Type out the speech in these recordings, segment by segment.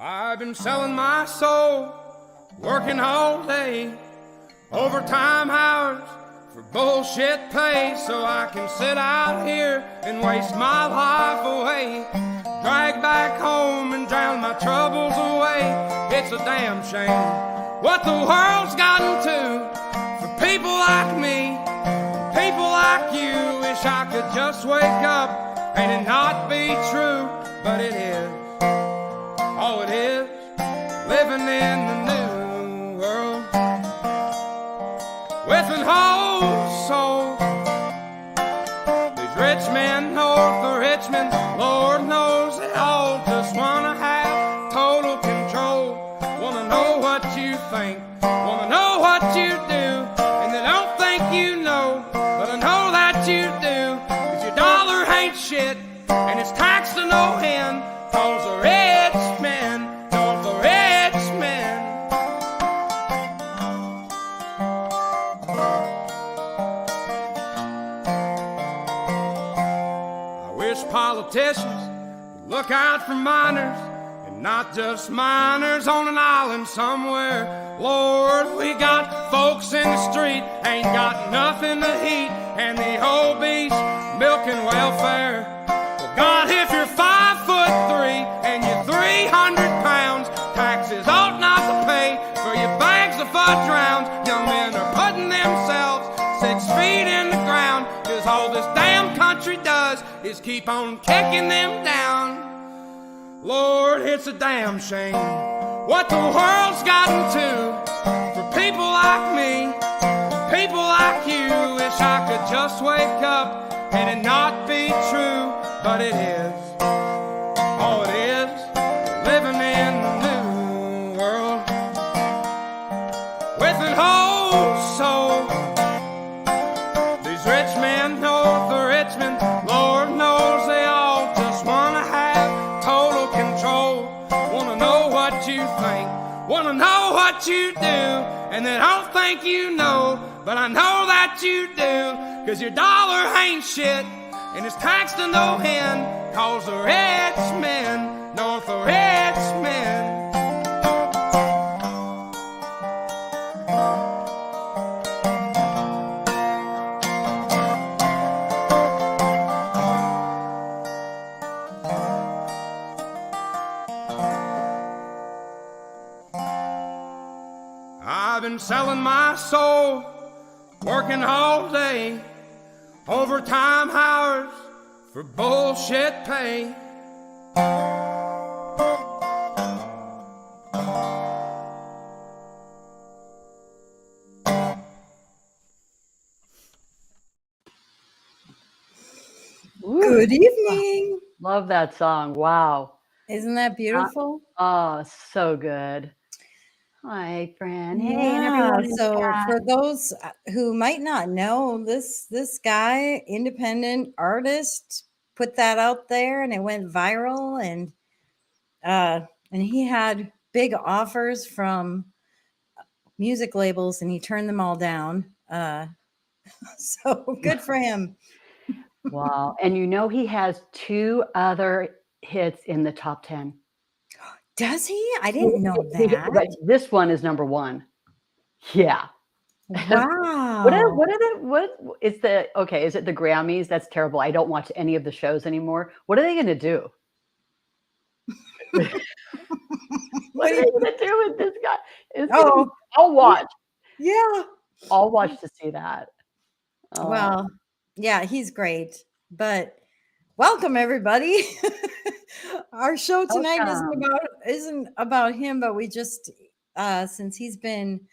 I've been selling my soul, working all day, overtime hours for bullshit pay, so I can sit out here and waste my life away, drag back home and drown my troubles away. It's a damn shame what the world's gotten to for people like me, people like you. Wish I could just wake up and it not be true, but it is. Oh, it is living in the new world with an whole soul. These rich men north of Richmond, Lord knows they all just wanna have total control. Wanna know what you think, wanna know what you do, and they don't think you know, but I know that you do. 'Cause your dollar ain't shit, and it's taxed to no end. 'Cause the rich men, the rich men. I wish politicians would look out for miners, and not just miners on an island somewhere. Lord, we got folks in the street, ain't got nothing to eat, and the obese milking welfare. Well, God, if you're 5'3" and you're 300 pounds, taxes ought not to pay for your bags of fudge rounds. Young men are putting themselves 6 feet in the ground, 'cause all this damn country does is keep on kicking them down. Lord, it's a damn shame what the world's gotten to for people like me, people like you. Wish I could just wake up and it not be true, but it is. Oh, it is living in the new world with an whole soul. These rich men north of Richmond, Lord knows they all just wanna have total control. Wanna know what you think, wanna know what you do, and they don't think you know, but I know that you do. 'Cause your dollar ain't shit, and it's taxed to no end. 'Cause the rich men, north of Richmond. I've been selling my soul, working all day, overtime hours for bullshit pay. Good evening. Love that song. Wow. Isn't that beautiful? Oh, so good. Hi, Fran. Hey, and Yeah. everyone. So for those who might not know, this guy, independent artist, put that out there and it went viral, and he had big offers from music labels and he turned them all down. So good for him. Wow. And you know he has 2 other hits in the top 10. Does he? I didn't know But that. this one is number 1. Yeah. Wow. Is it the Grammys? That's terrible. I don't watch any of the shows anymore. What are they going to do? What are they going to do with this guy? I'll watch. Yeah. I'll watch to see that. Oh. Well, yeah, he's great. But welcome everybody. Our show tonight isn't about him, but we just since he's been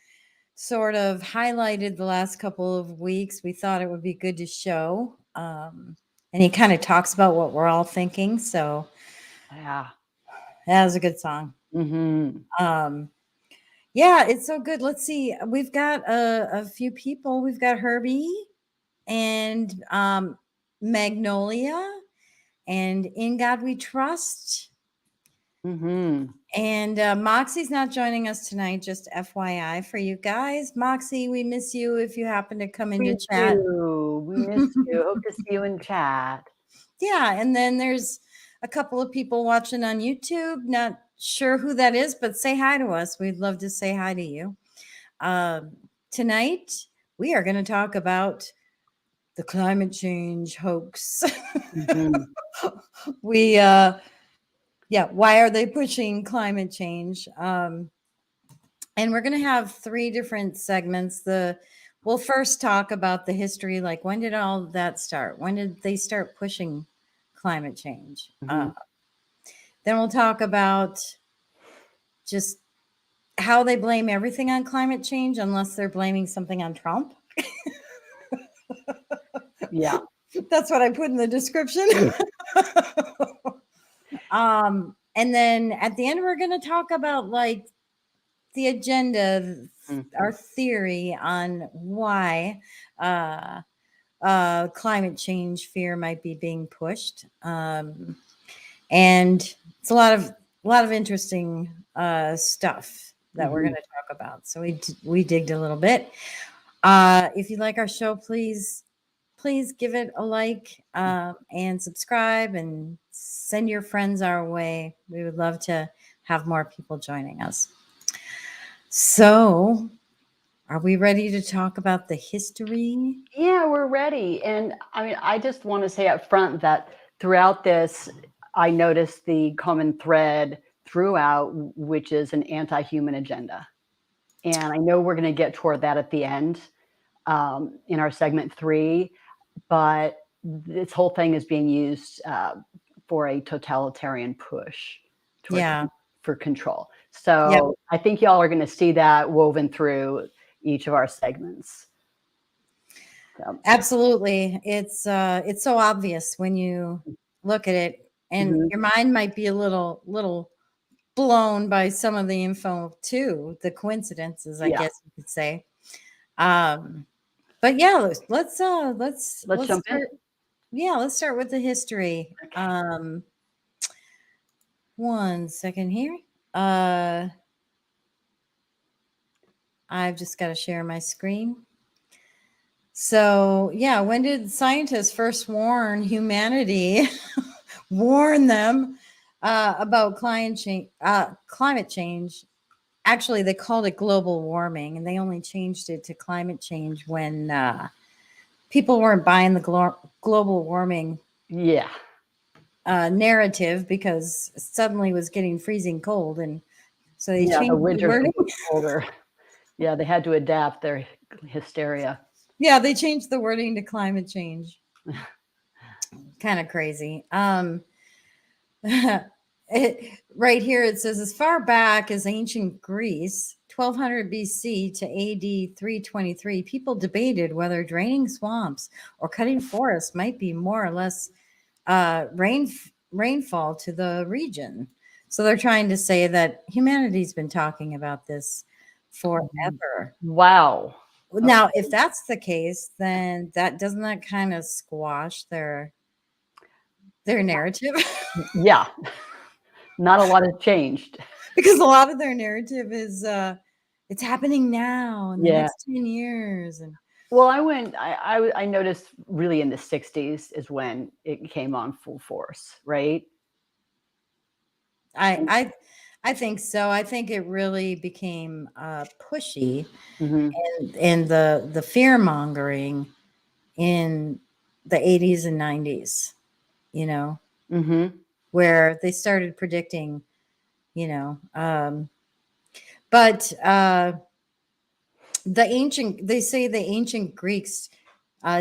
sort of highlighted the last couple of weeks, we thought it would be good to show. And he kind of talks about what we're all thinking. So yeah, that was a good song. Mm-hmm. Yeah, it's so good. Let's see. We've got a few people. We've got Herbie and Magnolia and In God We Trust. Mm-hmm. And Moxie's not joining us tonight, just FYI for you guys. Moxie, we miss you if you happen to come into chat. We miss you. Hope to see you in chat. Yeah, and then there's a couple of people watching on YouTube. Not sure who that is, but say hi to us. We'd love to say hi to you. Tonight, we are going to talk about the climate change hoax. Mhm. Why are they pushing climate change? And we're going to have 3 different segments. We'll first talk about the history, like when did all that start? When did they start pushing climate change? Mhm. Then we'll talk about just how they blame everything on climate change unless they're blaming something on Trump. Yeah. That's what I put in the description. And then at the end, we're going to talk about like the agenda, our theory on why climate change fear might be being pushed. And it's a lot of interesting stuff that we're going to talk about. So we digged a little bit. If you like our show, please give it a like and subscribe and send your friends our way. We would love to have more people joining us. So, are we ready to talk about the history? Yeah, we're ready. And I mean, I just want to say up front that throughout this, I noticed the common thread throughout, which is an anti-human agenda. And I know we're going to get toward that at the end in our segment 3, but this whole thing is being used for a totalitarian push for control. So I think y'all are going to see that woven through each of our segments. Absolutely. It's so obvious when you look at it, and your mind might be a little blown by some of the info too, the coincidences, I guess you could say. But yeah, let's jump in. Yeah, let's start with the history. Okay. 1 second here. I've just got to share my screen. So, yeah, when did scientists first warn humanity, warn them about climate change? Actually, they called it global warming, and they only changed it to climate change when people weren't buying the global warming narrative, because suddenly it was getting freezing cold, and so they changed the wording. Colder. Yeah, they had to adapt their hysteria. Yeah, they changed the wording to climate change. Kind of crazy. Right here it says, as far back as ancient Greece, 1200 BC to AD 323, people debated whether draining swamps or cutting forests might be more or less rainfall to the region. So they're trying to say that humanity's been talking about this forever. Wow. Now, if that's the case, then doesn't that kind of squash their narrative? Yeah. Not a lot has changed. Because a lot of their narrative is it's happening now in the next 10 years. And well, I noticed really in the 60s is when it came on full force, right? I think so. I think it really became pushy, and the fear mongering in the 80s and 90s, you know, where they started predicting, you know, but they say the ancient Greeks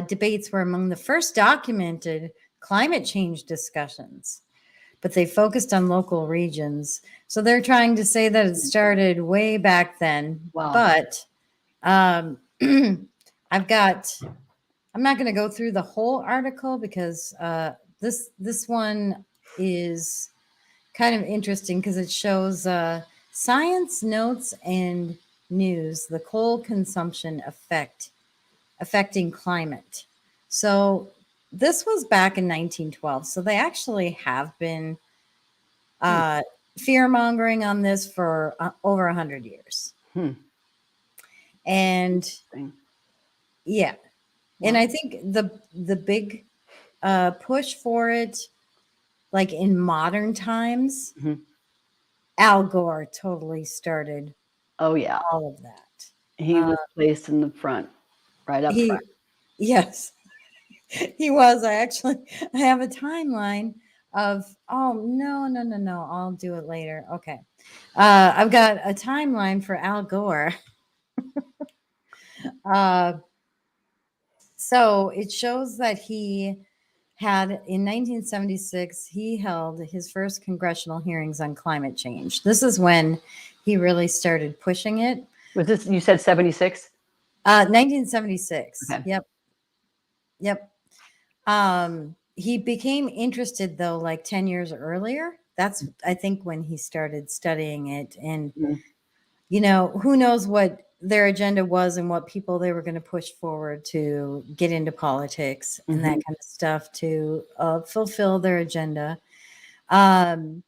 debates were among the first documented climate change discussions, but they focused on local regions. So they're trying to say that it started way back then. Wow. But I'm not going to go through the whole article, because this one is kind of interesting, because it shows science, notes, and news, the coal consumption affecting climate. So this was back in 1912. So they actually have been fear mongering on this for over 100 years. And yeah. Wow. And I think the big push for it, like in modern times, Al Gore totally started Oh yeah, all of that. he was placed in the front, right up He, front. yes, he was. I have a timeline of, oh, no. I'll do it later. Okay. I've got a timeline for Al Gore. So it shows that he had in 1976, he held his first congressional hearings on climate change. This is when he really started pushing it. Was this, you said 76? 1976. Okay. Yep. He became interested though, like 10 years earlier. That's, I think, when he started studying it. And, who knows what their agenda was and what people they were going to push forward to get into politics and that kind of stuff to fulfill their agenda. Then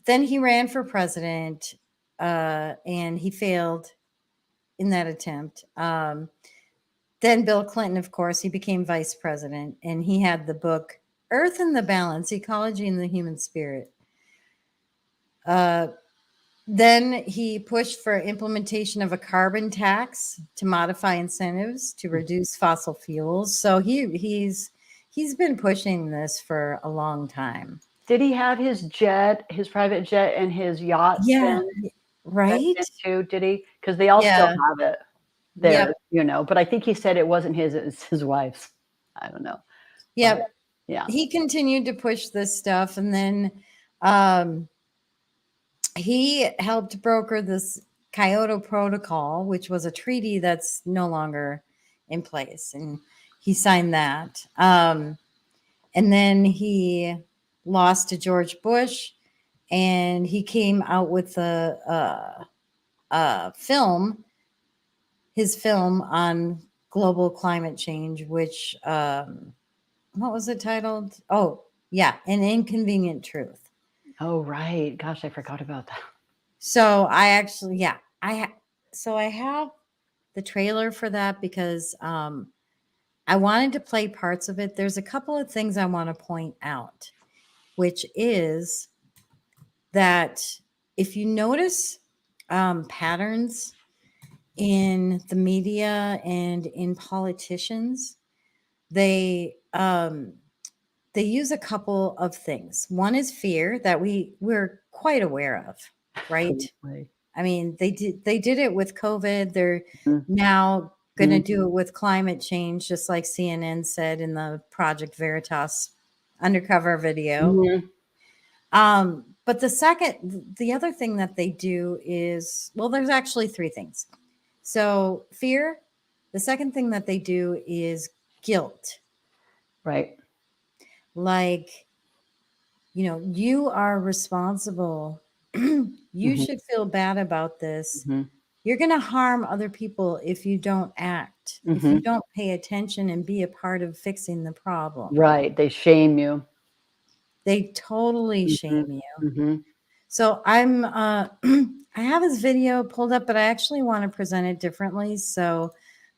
he ran for president and he failed in that attempt. Then Bill Clinton, of course, he became vice president, and he had the book Earth in the Balance, Ecology and the Human Spirit. Then he pushed for implementation of a carbon tax to modify incentives to reduce fossil fuels. So he's been pushing this for a long time. Did he have his jet, his private jet, and his yacht? Yeah, right. Too, did he? Because they all still have it there, But I think he said it wasn't his; it was his wife's. I don't know. Yeah, yeah. He continued to push this stuff, and then he helped broker this Kyoto Protocol, which was a treaty that's no longer in place, and he signed that. And then he lost to George Bush, and he came out with a film, his film on global climate change, which, what was it titled? Oh, yeah, An Inconvenient Truth. Oh, right. Gosh, I forgot about that. So I actually, I have the trailer for that because I wanted to play parts of it. There's a couple of things I want to point out, which is that if you notice patterns in the media and in politicians, they use a couple of things. One is fear that we're quite aware of, right? I mean, they did it with COVID. They're now going to do it with climate change, just like CNN said in the Project Veritas undercover video. But the other thing that they do is, well, there's actually three things. So fear. The second thing that they do is guilt. Right. Like, you are responsible. You should feel bad about this. You're going to harm other people if you don't act, if you don't pay attention and be a part of fixing the problem. Right. They shame you. They totally shame you. So I'm, I have this video pulled up, but I actually want to present it differently. So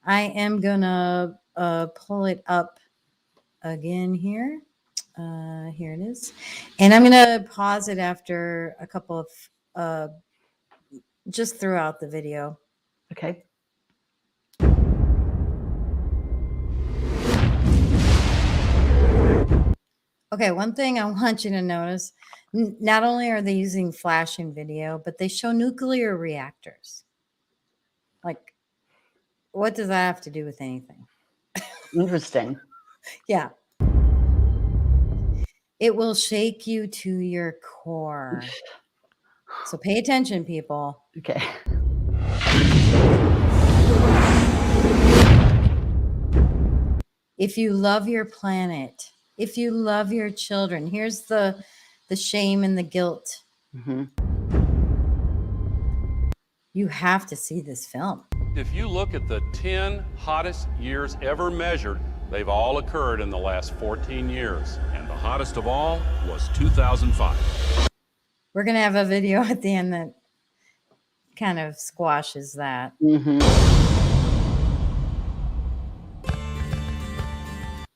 I am going to pull it up again here. Here it is. And I'm going to pause it after a couple of, just throughout the video. Okay. Okay, one thing I want you to notice, not only are they using flash in video, but they show nuclear reactors. Like, what does that have to do with anything? Interesting. Yeah. It will shake you to your core. So pay attention, people. Okay. If you love your planet, if you love your children, here's the shame and the guilt. You have to see this film. If you look at the 10 hottest years ever measured, they've all occurred in the last 14 years. And the hottest of all was 2005. We're going to have a video at the end that kind of squashes that.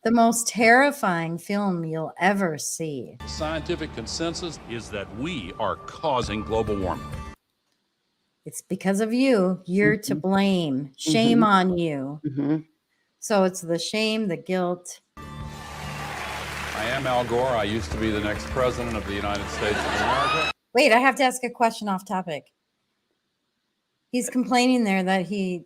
the most terrifying film you'll ever see. The scientific consensus is that we are causing global warming. It's because of you. You're to blame. Shame on you. So it's the shame, the guilt. I am Al Gore. I used to be the next president of the United States of America. Wait, I have to ask a question off topic. He's complaining there that he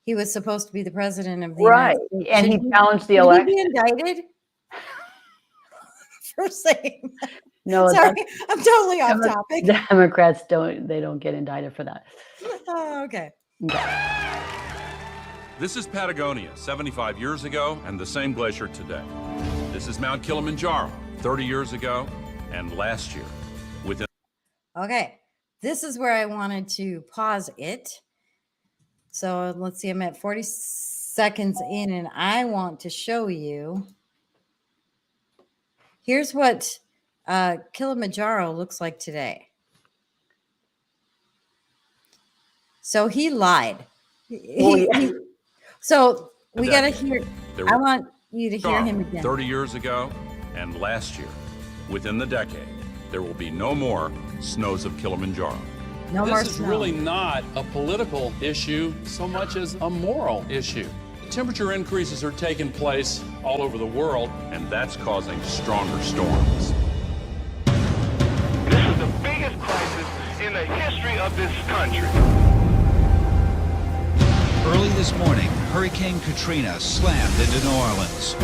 was supposed to be the president of the United States. And Should he challenged the should election. he be indicted for saying that? No, Sorry, I'm totally off Demo- topic. Democrats don't get indicted for that. Oh, okay. This is Patagonia 75 years ago and the same glacier today. This is Mount Kilimanjaro 30 years ago and last year. Within Okay, this is where I wanted to pause it. So let's see, I'm at 40 seconds in, and I want to show you. Here's what Kilimanjaro looks like today. So he lied. So we got to hear. I want you to hear him again. 30 years ago and last year, within the decade, there will be no more snows of Kilimanjaro. No more This is snow. really not a political issue so much as a moral issue. Temperature increases are taking place all over the world, and that's causing stronger storms. This is the biggest crisis in the history of this country. Early this morning, Hurricane Katrina slammed into New Orleans.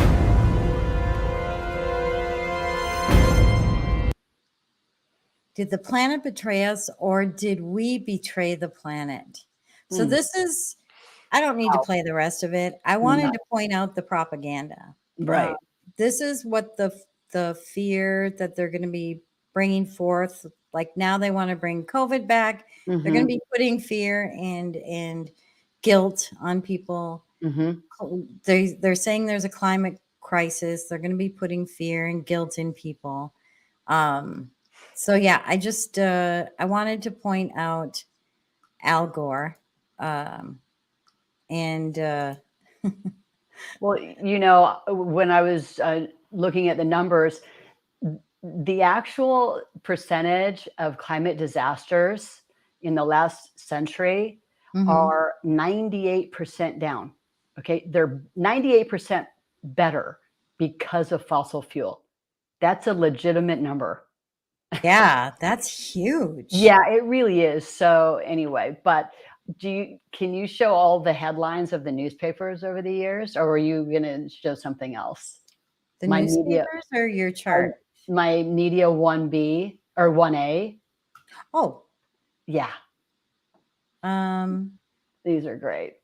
Did the planet betray us, or did we betray the planet? So this is, I don't need to play the rest of it. I wanted to point out the propaganda. Right. This is what the fear that they're going to be bringing forth. Like now they want to bring COVID back. They're going to be putting fear and guilt on people. They're saying there's a climate crisis. They're going to be putting fear and guilt in people. So yeah, I just I wanted to point out Al Gore, and Well, you know, when I was looking at the numbers, the actual percentage of climate disasters in the last century are 98% down. Okay. They're 98% better because of fossil fuel. That's a legitimate number. yeah, that's huge. Yeah, it really is. So anyway, but can you show all the headlines of the newspapers over the years, or are you going to show something else? The my newspapers media- or your chart? My media 1B or 1A. Oh, Yeah, these are great.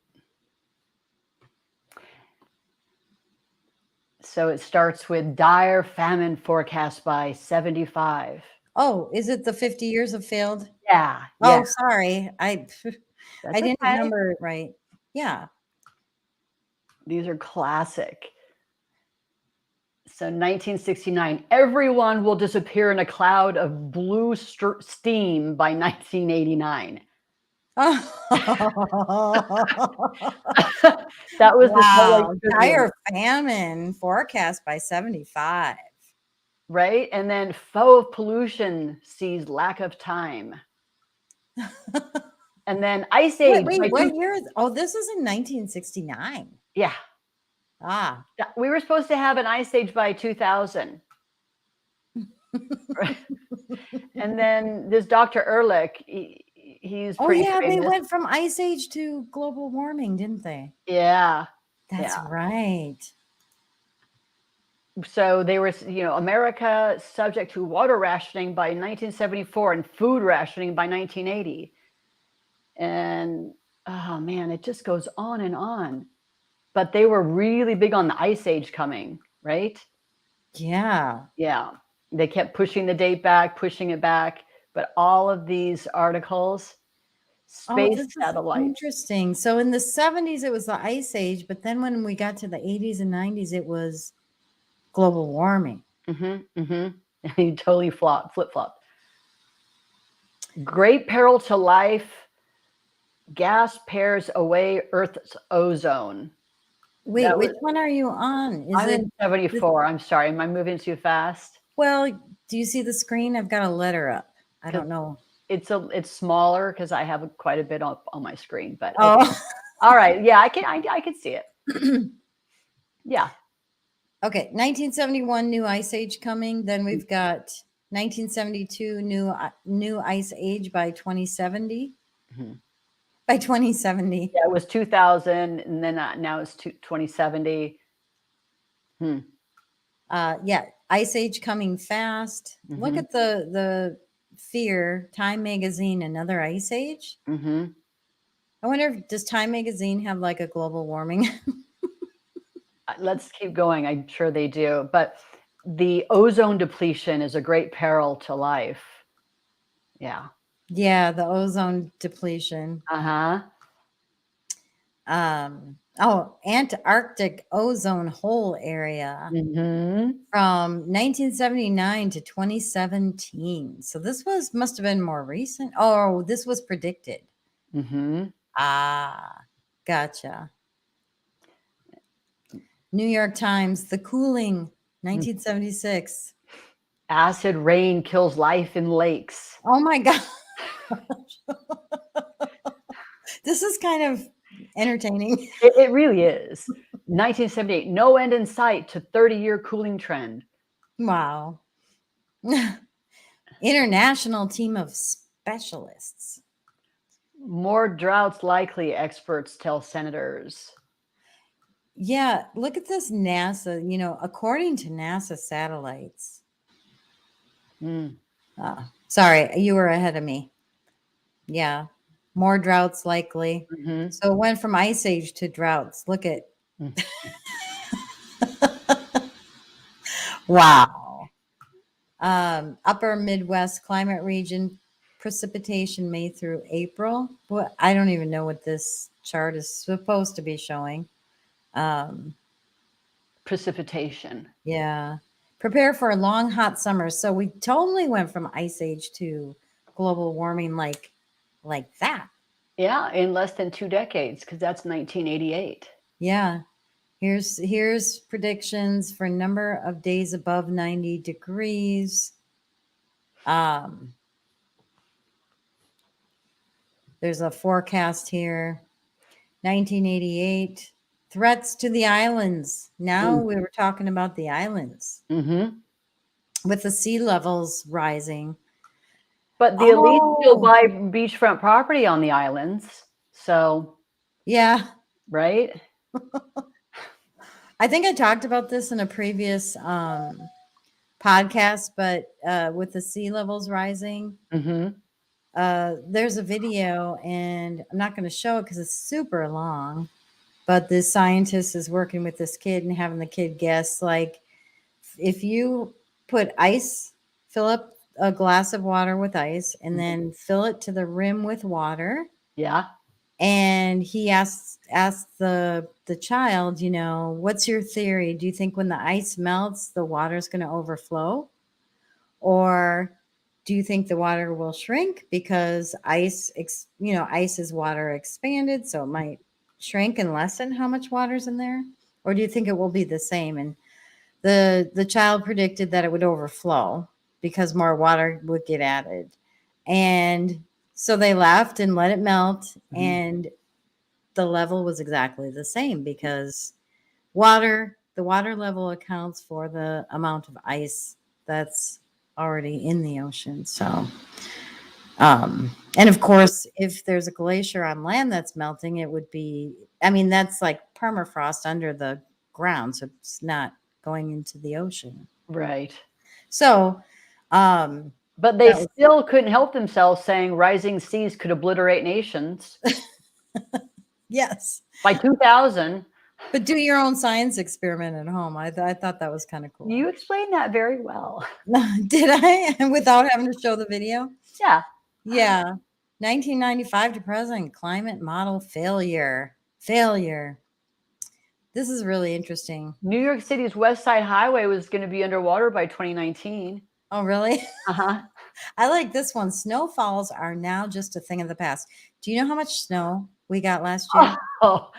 So it starts with dire famine forecast by 75. oh, is it the 50 years of failed? Yeah. Oh, yeah, sorry, I didn't okay. remember it right. Yeah. These are classic. So 1969, everyone will disappear in a cloud of blue steam by 1989. That was the whole, Wow, like, dire famine forecast by 75. right? And then foe of pollution sees lack of time. And then ice age. Wait, by what year? Oh, this is in 1969. Yeah. Ah, We were supposed to have an ice age by 2000. Right? And then this Dr. Ehrlich, he's oh pretty yeah, they famous. went from ice age to global warming, didn't they? Yeah. That's Yeah. right. So they were, America subject to water rationing by 1974 and food rationing by 1980. And oh man, it just goes on and on. But they were really big on the ice age coming, right? Yeah. Yeah. They kept pushing the date back, pushing it back. But all of these articles, space this is satellites. interesting. So in the 70s, it was the ice age, but then when we got to the 80s and 90s, it was global warming. He totally flip-flopped. Great peril to life. Gas pares away Earth's ozone. Wait, That which was- one are you on? Is I'm it, in 74. I'm sorry. Am I moving too fast? well, do you see the screen? I've got a letter up. I don't know. It's smaller because I have quite a bit on my screen. But okay. Oh, All right. Yeah, I can see it. Yeah. okay. 1971, new ice age coming. Then we've got 1972, new ice age by 2070. Mhm. By 2070. Yeah, it was 2000, and then now it's 2070. Yeah, ice age coming fast. Look Mhm. at the fear. Time magazine, another ice age. Mm-hmm. I wonder if does Time magazine have like a global warming? Let's keep going. I'm sure they do. But the ozone depletion is a great peril to life. Yeah. Yeah, the ozone depletion. Uh-huh. Oh, Antarctic ozone hole area Mm-hmm. from 1979 to 2017. So this must have been more recent. Oh, this was predicted. Mm-hmm. Ah, gotcha. New York Times, the cooling, 1976. Acid rain kills life in lakes. Oh my God. This is kind of entertaining. It really is. 1978, no end in sight to 30-year cooling trend. Wow. International team of specialists. More droughts likely, experts tell senators. Yeah, look at this NASA, according to NASA satellites. Mm. Sorry, you were ahead of me. Yeah, more droughts likely. Mm-hmm. So it went from ice age to droughts. Look at. Wow. Upper Midwest climate region, precipitation May through April. What I don't even know what this chart is supposed to be showing. Precipitation. Yeah. Prepare for a long, hot summer. So we totally went from ice age to global warming like that. Yeah, in less than 2 decades, because that's 1988. Yeah. Here's predictions for number of days above 90 degrees. There's a forecast here. 1988. Threats to the islands. Now we were talking about the islands Mm-hmm. with the sea levels rising. But the elite still buy beachfront property on the islands. So, yeah. right? I think I talked about this in a previous podcast, but with the sea levels rising, Mm-hmm. there's a video, and I'm not going to show it because it's super long. But the scientist is working with this kid and having the kid guess, like, if you put ice, fill up a glass of water with ice, and then fill it to the rim with water. Yeah. And he asked the child, what's your theory? Do you think when the ice melts, the water is going to overflow? Or do you think the water will shrink because ice is water expanded, so it might shrink and lessen how much water's in there? Or do you think it will be the same? And the child predicted that it would overflow because more water would get added. And so they left and let it melt, and the level was exactly the same because the water level accounts for the amount of ice that's already in the ocean. So, and of course, if there's a glacier on land that's melting, it would be, that's like permafrost under the ground. So it's not going into the ocean. Right. So, but they still couldn't help themselves saying rising seas could obliterate nations. Yes. By 2000. But do your own science experiment at home. I thought that was kind of cool. You explained that very well. Did I? Without having to show the video? Yeah. Yeah. 1995 to present, climate model failure. This is really interesting. New York City's West Side Highway was going to be underwater by 2019. Oh, really? Uh-huh. I like this one. Snowfalls are now just a thing of the past. Do you know how much snow we got last year? Oh.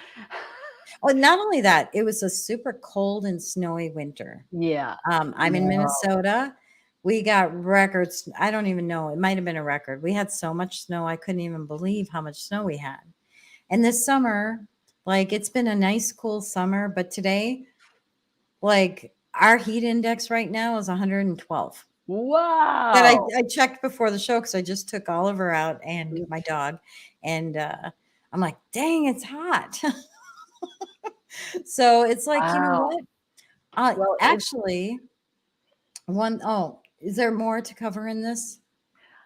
Oh, not only that, it was a super cold and snowy winter. Yeah. I'm in No. Minnesota. We got records. I don't even know. It might have been a record. We had so much snow. I couldn't even believe how much snow we had. And this summer, like it's been a nice, cool summer. But today, like our heat index right now is 112. Wow. That I checked before the show because I just took Oliver out and my dog. And I'm like, dang, it's hot. So it's like, you know Wow. what? Well, Actually, is there more to cover in this?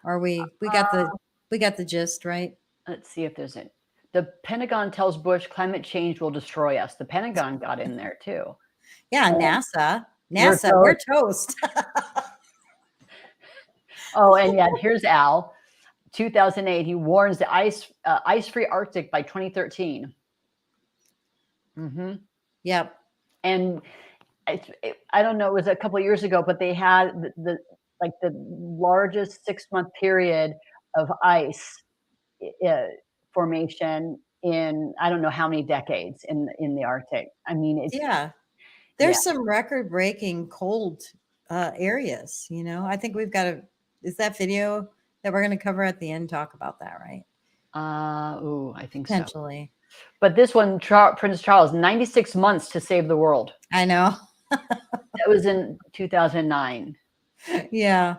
Or we got the gist, right? let's see if there's it. The Pentagon tells Bush climate change will destroy us. The Pentagon got in there too. Yeah, We're we're toast. Oh, and yeah, here's Al. 2008, he warns the ice-free Arctic by 2013. Yep. And I don't know, it was a couple of years ago, but they had the largest 6-month period of ice formation in I don't know how many decades in the Arctic. I mean, it's There's some record-breaking cold areas, you know. I think we've got is that video that we're going to cover at the end talk about that, right? I think so. Potentially. But this one, Prince Charles, 96 months to save the world. I know. That was in 2009. Yeah.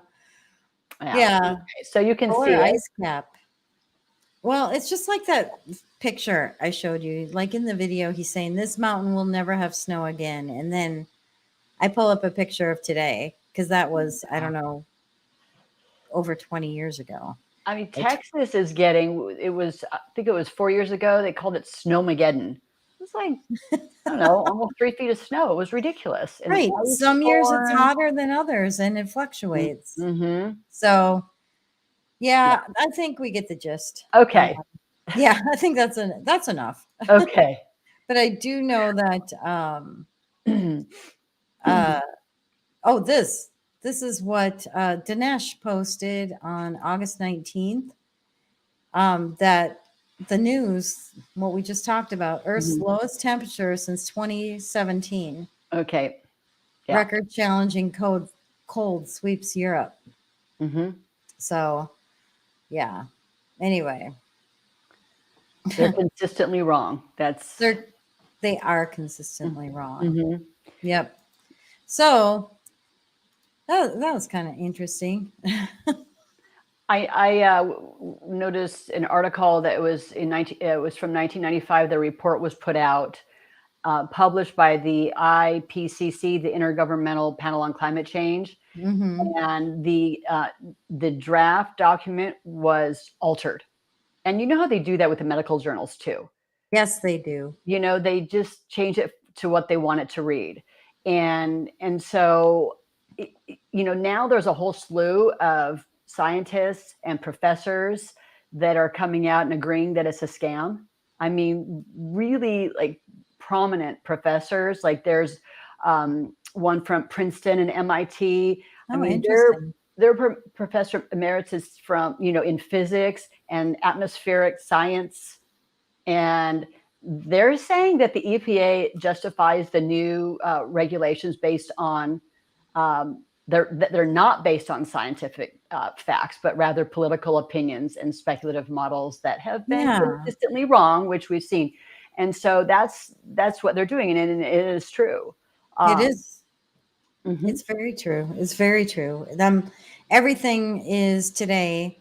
Okay, so you can see ice cap. Well, it's just like that picture I showed you. Like in the video, he's saying this mountain will never have snow again. And then I pull up a picture of today because that was, I don't know, over 20 years ago. I mean, Texas is getting, I think it was 4 years ago, they called it Snowmageddon. It was like, I don't know, almost 3 feet of snow. It was ridiculous. And Right. Some years it's hotter than others and it fluctuates. So, yeah, I think we get the gist. Okay. Yeah, I think that's enough. Okay. But I do know that, this is what Dinesh posted on August 19th, that the news, what we just talked about, Earth's lowest temperature since 2017. Okay. Yeah. Record challenging cold sweeps Europe. So, yeah. Anyway. They're consistently wrong. They are consistently wrong. Yep. So that was kind of interesting. I noticed an article that was it was from 1995. The report was put out, published by the IPCC, the Intergovernmental Panel on Climate Change, and the draft document was altered. And you know how they do that with the medical journals too. Yes, they do. You know, they just change it to what they want it to read, and so you know, now there's a whole slew of scientists and professors that are coming out and agreeing that it's a scam. I mean, really like prominent professors, like there's one from Princeton and MIT. Oh, I mean, interesting. they're professor emeritus from, you know, in physics and atmospheric science. And they're saying that the EPA justifies the new regulations based on they're not based on scientific facts, but rather political opinions and speculative models that have been consistently wrong, which we've seen. And so that's what they're doing, and it is true. It is. It's very true. It's very true. Everything is today.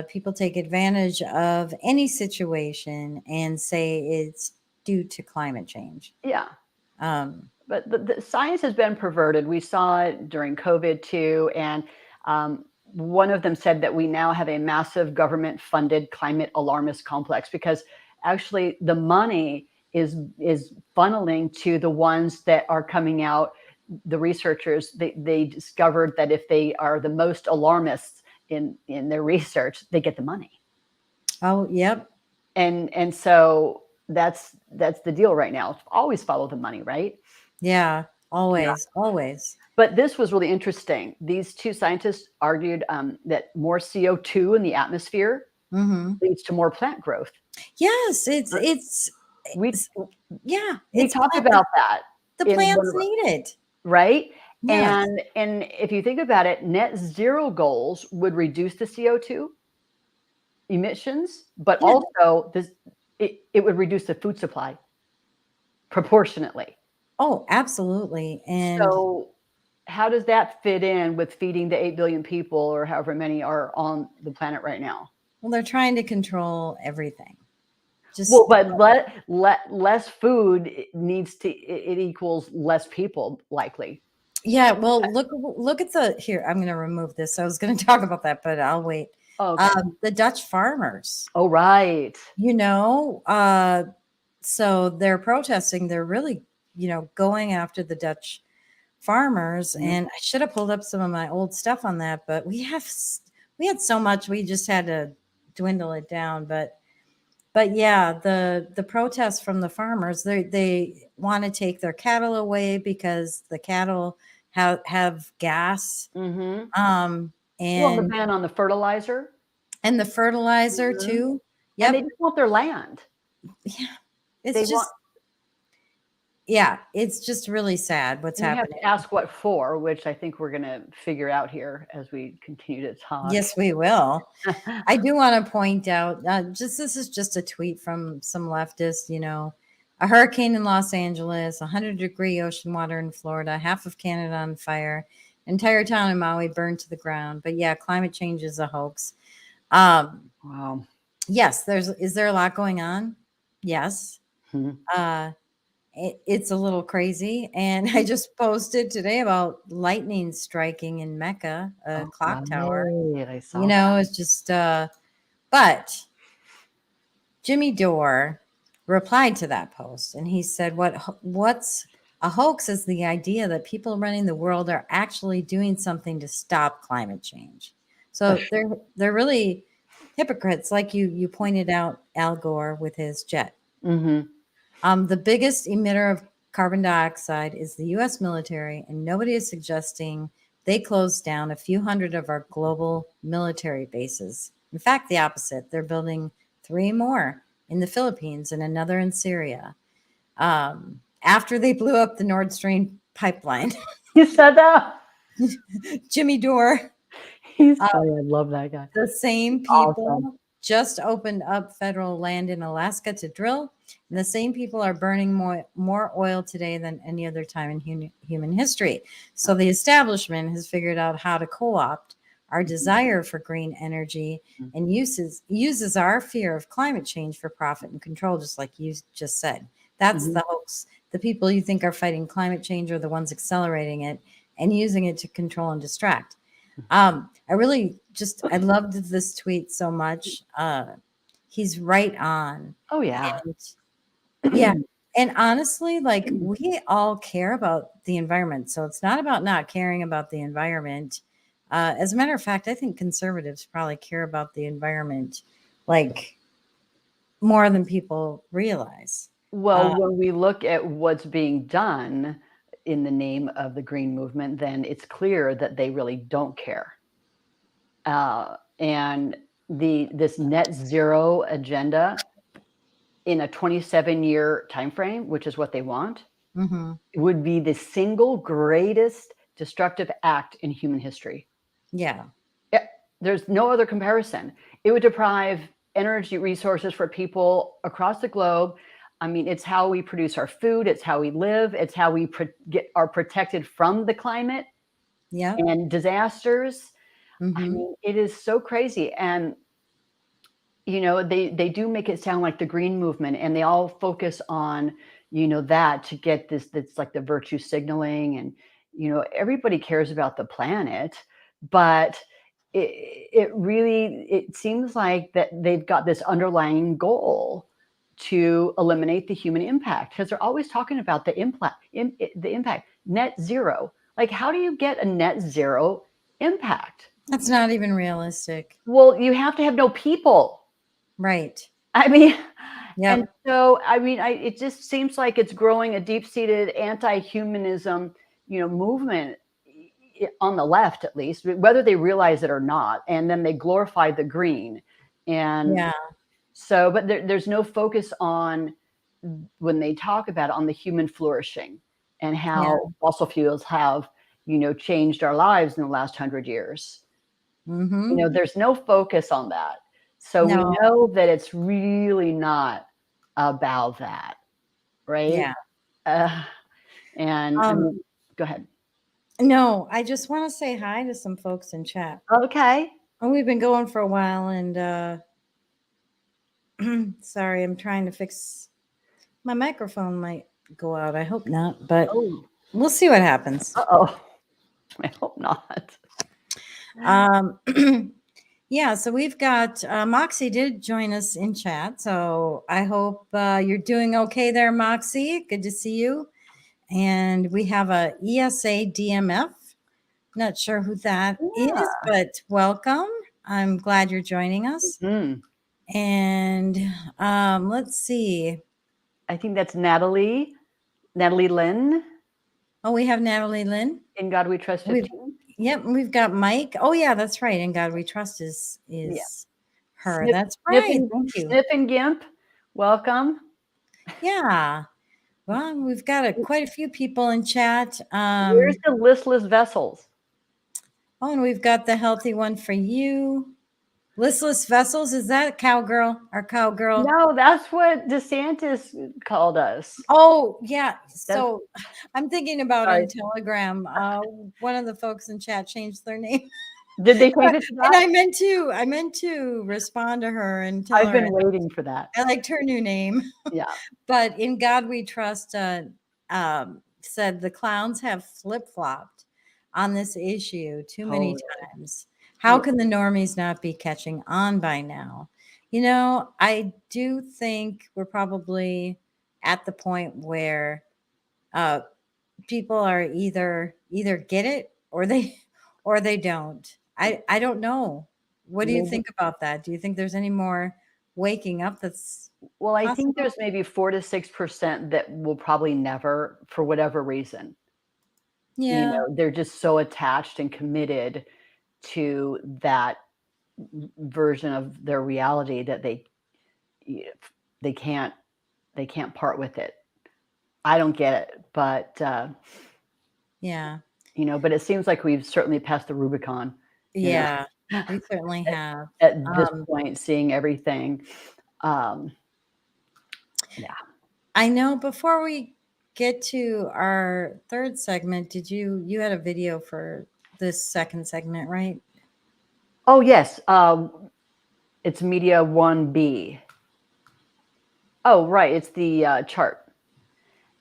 People take advantage of any situation and say it's due to climate change. Yeah. But the science has been perverted. We saw it during COVID too. And one of them said that we now have a massive government-funded climate alarmist complex because actually the money is funneling to the ones that are coming out. The researchers, they discovered that if they are the most alarmists in their research, they get the money. Oh, yep. And so that's the deal right now. Always follow the money, right? Yeah, always. But this was really interesting. These two scientists argued that more CO2 in the atmosphere leads to more plant growth. Yes, Yeah, We it's talked about that. the in one plants of our- need it. right? Yes. And if you think about it, net zero goals would reduce the CO2 emissions, but Yeah. also it would reduce the food supply proportionately. Oh, absolutely. And So how does that fit in with feeding the 8 billion people or however many are on the planet right now? well, they're trying to control everything. Just Well, but less food it equals less people likely. yeah, well, look at the here. I'm going to remove this. I was going to talk about that, but I'll wait. Oh, okay. The Dutch farmers, Oh, right. so they're protesting. They're really, going after the Dutch farmers. Mhm. And I should have pulled up some of my old stuff on that, but we had so much, we just had to dwindle it down. But yeah, the protests from the farmers, they want to take their cattle away because the cattle have gas. Mm-hmm. Um, Well, the and ban on the fertilizer. the fertilizer Mhm. too. And Yep. they just want their land. Yeah. It's They just want- yeah, it's just really sad what's And you have happening. to ask what for, which I think we're going to figure out here as we continue to talk. Yes, we will. I do want to point out, this is just a tweet from some leftist, a hurricane in Los Angeles, 100-degree ocean water in Florida, half of Canada on fire, entire town in Maui burned to the ground. But yeah, climate change is a hoax. Wow. Yes, is there a lot going on? Yes. Mhm. It's a little crazy. And I just posted today about lightning striking in Mecca, a clock tower. Right, I saw It's just, but Jimmy Dore replied to that post and he said, what's a hoax is the idea that people running the world are actually doing something to stop climate change. So they're really hypocrites, like you pointed out, Al Gore with his jet. Mm-hmm. The biggest emitter of carbon dioxide is the U.S. military, and nobody is suggesting they close down a few hundred of our global military bases. In fact, the opposite. They're building 3 more in the Philippines and another in Syria. After they blew up the Nord Stream pipeline. You said that? Jimmy Dore. He's funny. I love that guy. The same people Awesome. just opened up federal land in Alaska to drill, and the same people are burning more oil today than any other time in human history. So the establishment has figured out how to co-opt our desire for green energy and uses our fear of climate change for profit and control, just like you just said. That's the hoax. The people you think are fighting climate change are the ones accelerating it and using it to control and distract. I loved this tweet so much. He's right on. Oh, yeah. And, yeah. And honestly, like, we all care about the environment. So it's not about not caring about the environment. As a matter of fact, I think conservatives probably care about the environment, like, more than people realize. Well, when we look at what's being done in the name of the green movement, then it's clear that they really don't care. And this net zero agenda in a 27-year time frame, which is what they want, would be the single greatest destructive act in human history. Yeah. There's no other comparison. It would deprive energy resources for people across the globe. I mean, it's how we produce our food. It's how we live. It's how we are protected from the climate and disasters. I mean, it is so crazy. And, they do make it sound like the green movement, and they all focus on, that to get this, that's like the virtue signaling. And, everybody cares about the planet, but it seems like that they've got this underlying goal to eliminate the human impact, because they're always talking about the impact, net zero. Like, how do you get a net zero impact? That's not even realistic. Well, you have to have no people. Right. I mean, yeah. And so, I mean, it just seems like it's growing a deep-seated anti-humanism, movement on the left, at least, whether they realize it or not. And then they glorify the green. And so, but there's no focus on when they talk about it on the human flourishing and how Yeah. fossil fuels have, changed our lives in the last 100 years. Mm-hmm. There's no focus on that. So we No. know that it's really not about that, right? Yeah. And go ahead. No, I just want to say hi to some folks in chat. Okay. And we've been going for a while, and sorry, I'm trying to fix my microphone. Might go out. I hope not, but Oh, we'll see what happens. uh-oh. I hope not. Yeah, so we've got Moxie did join us in chat, so I hope you're doing okay there, Moxie. Good to see you. And we have a ESA DMF. Not sure who that is, but welcome. I'm glad you're joining us. Mm. And let's see. I think that's Natalie Lynn. Oh, we have Natalie Lynn. In God We Trust 15. Yep, we've got Mike. Oh, yeah, that's right. In God We Trust is her. That's right. Thank you. Sniff and Gimp, welcome. Yeah. Well, we've got quite a few people in chat. Where's the listless vessels? Oh, and we've got the healthy one for you. Listless vessels. Is that cowgirl? Our cowgirl? No, that's what DeSantis called us. Oh, yeah. So I'm thinking about on Telegram. One of the folks in chat changed their name. Did they change it to that? And I meant to respond to her and tell her. I've been waiting for that. I liked her new name. Yeah. But In God We Trust said the clowns have flip-flopped on this issue too many times. How can the normies not be catching on by now? I do think we're probably at the point where people are either get it or they don't. I don't know. What do you think about that? Do you think there's any more waking up that's Well, I possible? think there's maybe 4 to 6% that will probably never, for whatever reason. Yeah. They're just so attached and committed to that version of their reality that they can't part with it. I don't get it, but yeah. But it seems like we've certainly passed the Rubicon. Yeah, we certainly have. At this point, seeing everything. Yeah. I know before we get to our third segment, you had a video for this second segment, right? Oh, yes. It's Media 1B. Oh, right. It's the chart.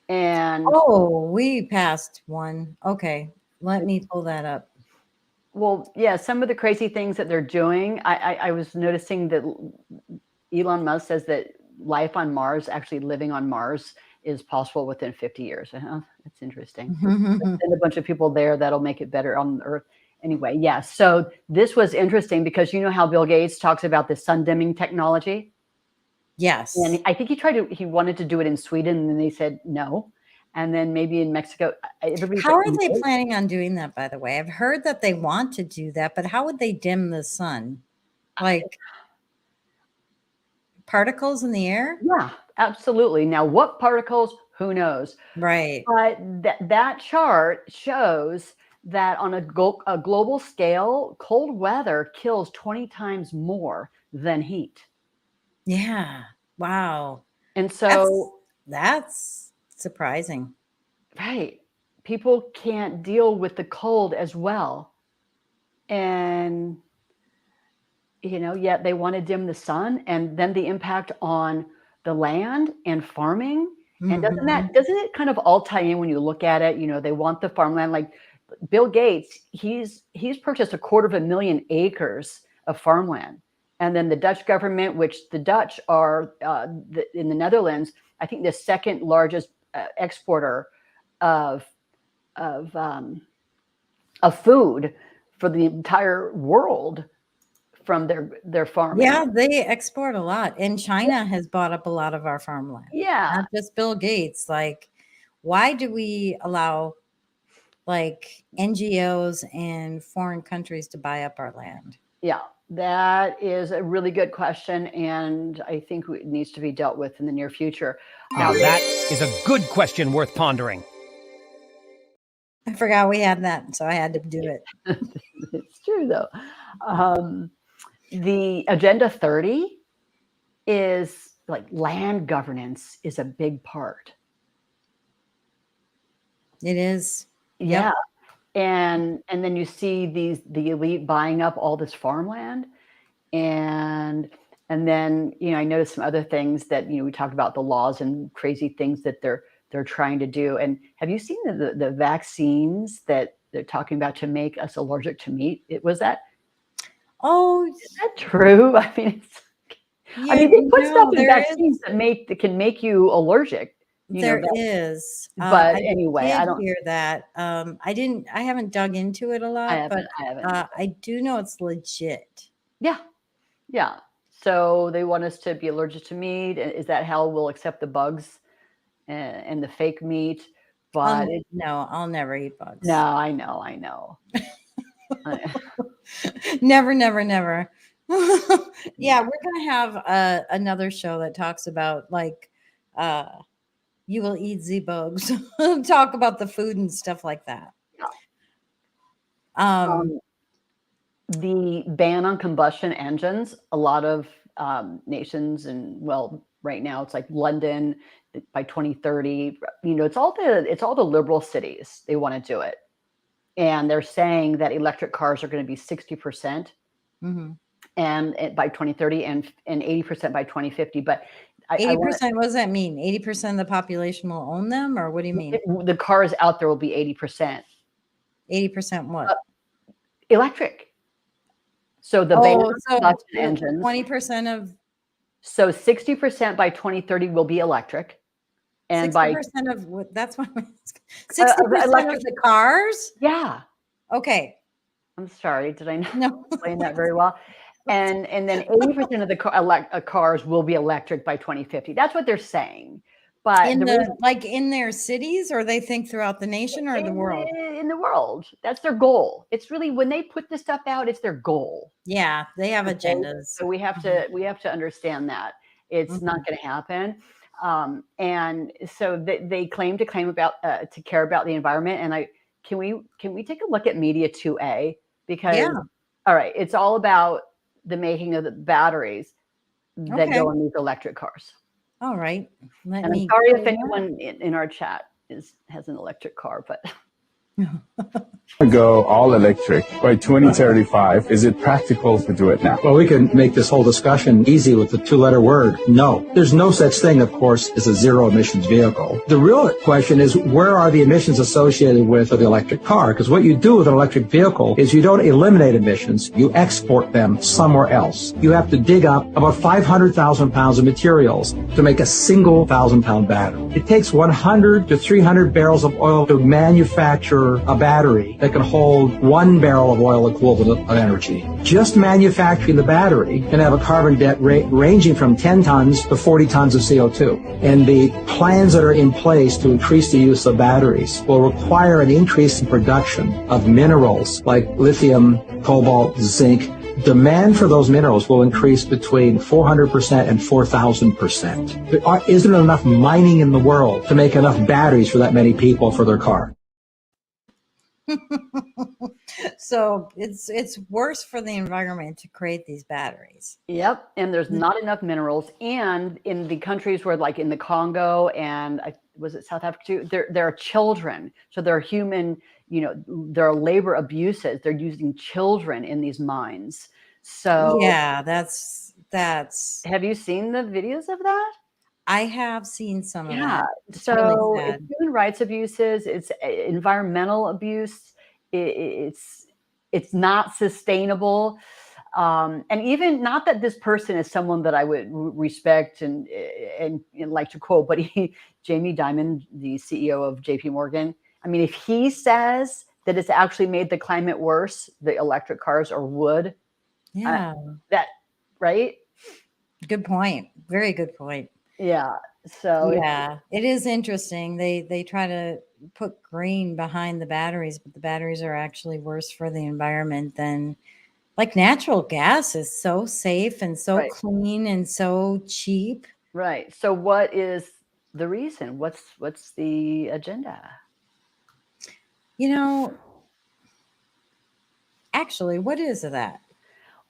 And we passed one. Okay. Let me pull that up. Well, yeah, some of the crazy things that they're doing. I was noticing that Elon Musk says that life on Mars, actually living on Mars, is possible within 50 years. That's interesting. And a bunch of people there that'll make it better on Earth. Anyway, yeah. So this was interesting because you know how Bill Gates talks about the sun dimming technology? Yes. And I think he wanted to do it in Sweden, and then they said no. And then maybe in Mexico. How are they planning on doing that, by the way? I've heard that they want to do that, but how would they dim the sun? Like particles in the air? Yeah, absolutely. Now, what particles? Who knows? Right. But that chart shows that on a global scale, cold weather kills 20 times more than heat. Yeah. Wow. And so that's surprising. Right. People can't deal with the cold as well. And, yet they want to dim the sun, and then the impact on the land and farming. And doesn't it kind of all tie in when you look at it? They want the farmland. Like Bill Gates, he's purchased 250,000 acres of farmland. And then the Dutch government, which the Dutch are in the Netherlands, I think the second largest exporter of food for the entire world from their farming. Yeah, they export a lot, and China has bought up a lot of our farmland. Yeah, not just Bill Gates. Like, why do we allow like NGOs and foreign countries to buy up our land? Yeah, That is a really good question, and I think it needs to be dealt with in the near future. Now that is a good question worth pondering. I forgot we had that, so I had to do it. It's true, though. The Agenda 30 is like land governance is a big part. It is. Yeah. And then you see the elite buying up all this farmland. And then, I noticed some other things that, we talked about the laws and crazy things that they're trying to do. And have you seen the vaccines that they're talking about to make us allergic to meat? Was that? Oh, is that true? I mean, they put stuff in vaccines that can make you allergic. There is. But anyway, I don't hear that. I haven't dug into it a lot, I but haven't. I do know it's legit. Yeah. Yeah. So they want us to be allergic to meat. Is that how we'll accept the bugs and the fake meat? But no, I'll never eat bugs. No, I know. Never. Yeah, we're going to have another show that talks about like, you will eat the bugs. Talk about the food and stuff like that. The ban on combustion engines, a lot of nations, and right now it's like London by 2030. It's all the liberal cities. They want to do it, and they're saying that electric cars are going to be 60%, and by 2030, and 80% by 2050. But 80%, what does that mean? 80% of the population will own them, or what do you mean? The cars out there will be 80%. 80% what? Electric. So the ban on combustion 20% of. So 60% by 2030 will be electric, and 60% of what? That's what. 60% of the cars. Yeah. Okay. I'm sorry. Did I not No. explain that very well? And then 80% of the cars will be electric by 2050. That's what they're saying. But in their cities, or they think throughout the nation or the world? In the world. That's their goal. It's really, when they put this stuff out, it's their goal. Yeah, they have agendas. So we have to understand that it's not going to happen. And so they claim to care about the environment. And can we take a look at Media 2A? Because all right, it's all about the making of the batteries that go in these electric cars. All right. I'm sorry if anyone in our chat has an electric car, but go all electric by 2035. Is it practical to do it now? Well, we can make this whole discussion easy with the two-letter word, no. There's no such thing, of course, as a zero-emissions vehicle. The real question is, where are the emissions associated with the electric car? Because what you do with an electric vehicle is you don't eliminate emissions, you export them somewhere else. You have to dig up about 500,000 pounds of materials to make a single 1,000-pound battery. It takes 100 to 300 barrels of oil to manufacture a battery that can hold 1 barrel of oil equivalent of energy. Just manufacturing the battery can have a carbon debt ranging from 10 tons to 40 tons of CO2. And the plans that are in place to increase the use of batteries will require an increase in production of minerals like lithium, cobalt, zinc. Demand for those minerals will increase between 400% and 4,000%. There isn't enough mining in the world to make enough batteries for that many people for their car. So it's worse for the environment to create these batteries. Yep. And there's not enough minerals. And in the countries where, like in the Congo and was it South Africa too, there are children. So there are human, there are labor abuses. They're using children in these mines. So yeah, that's. Have you seen the videos of that? I have seen some of that. It's really sad. It's human rights abuses, it's environmental abuse, it's not sustainable. And even not that this person is someone that I would respect and like to quote, but Jamie Dimon, the CEO of JP Morgan, I mean, if he says that it's actually made the climate worse, the electric cars, or would, right? Good point. Very good point. Yeah. So it is interesting. They try to put green behind the batteries, but the batteries are actually worse for the environment than like natural gas is so safe and so Right. clean and so cheap. Right. So what is the reason? What's the agenda? You know, actually, what is that?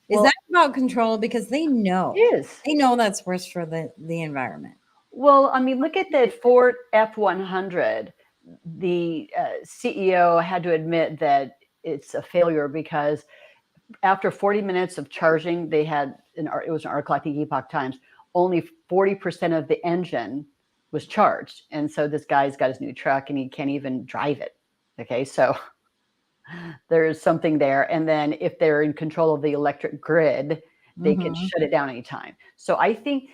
Is Well, that about control? Because they know it is. that's worse for the environment. Well, I mean, look at the Ford F-100. The CEO had to admit that it's a failure because after 40 minutes of charging, they had it was an article, I think, Epoch Times, only 40% of the engine was charged. And so this guy's got his new truck and he can't even drive it. Okay, so there's something there. And then if they're in control of the electric grid, they can shut it down anytime. So I think,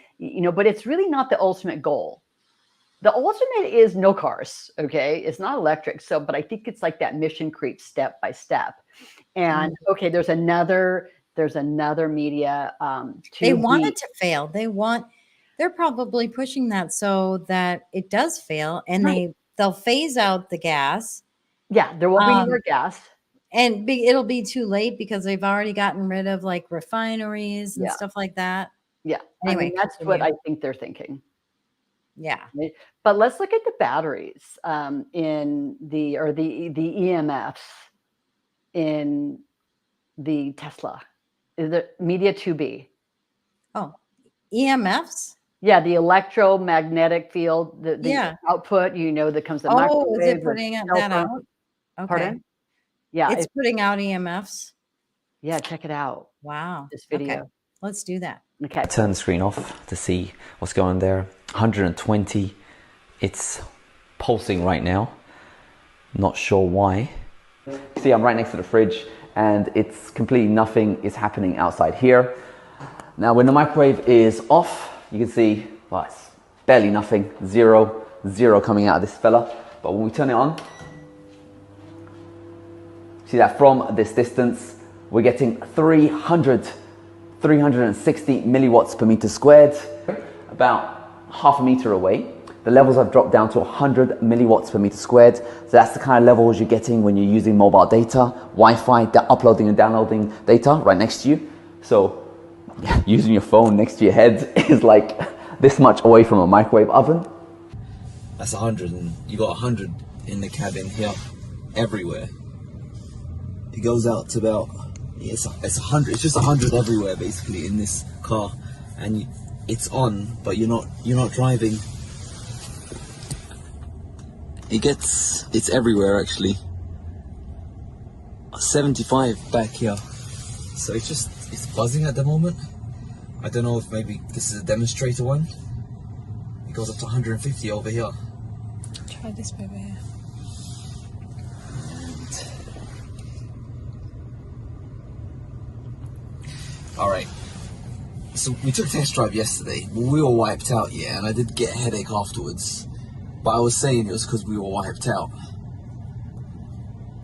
but it's really not the ultimate goal. The ultimate is no cars. Okay, it's not electric. So, but I think it's like that mission creep step by step. And okay, there's another media. They want it to fail. They're probably pushing that so that it does fail, and Right. they'll phase out the gas. Yeah, there won't be more gas. And it'll be too late because they've already gotten rid of like refineries and stuff like that. Yeah. Anyway, I mean, that's what I think they're thinking. Yeah. But let's look at the batteries in the EMFs in the Tesla, the Media 2B. Oh, EMFs? Yeah, the electromagnetic field, the output, that comes the microwave. Is it putting that out? Okay. Pardon? Yeah. It's putting out EMFs. Yeah, check it out. Wow. This video. Okay. Let's do that. Okay. Turn the screen off to see what's going on there. 120. It's pulsing right now. Not sure why. See, I'm right next to the fridge and it's completely nothing is happening outside here. Now when the microwave is off, you can see, well, it's barely nothing, zero coming out of this fella. But when we turn it on, see that from this distance, we're getting 360 milliwatts per meter squared, about half a meter away. The levels have dropped down to 100 milliwatts per meter squared. So that's the kind of levels you're getting when you're using mobile data, Wi-Fi, uploading and downloading data right next to you. So yeah, using your phone next to your head is like this much away from a microwave oven. That's 100, and you got 100 in the cabin here, everywhere. It goes out to about, it's 100. It's just 100 everywhere basically in this car, and it's on, but you're not driving. It's everywhere actually. 75 back here, so it's buzzing at the moment. I don't know if maybe this is a demonstrator one. It goes up to 150 over here. Try this over here. All right. So we took a test drive yesterday. We were wiped out, yeah, and I did get a headache afterwards. But I was saying it was because we were wiped out.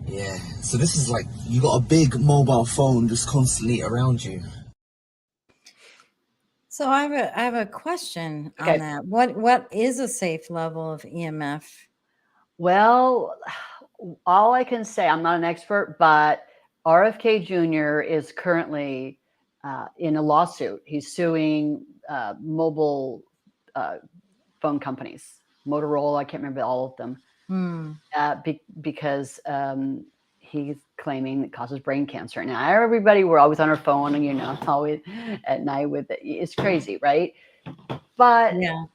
Yeah. So this is like, you got a big mobile phone just constantly around you. So I have a question on that. What is a safe level of EMF? Well, all I can say, I'm not an expert, but RFK Jr. is currently in a lawsuit. He's suing mobile phone companies, Motorola, I can't remember all of them, because he's claiming it causes brain cancer. Now, everybody, we're always on our phone and, always at night with it. It's crazy, right? But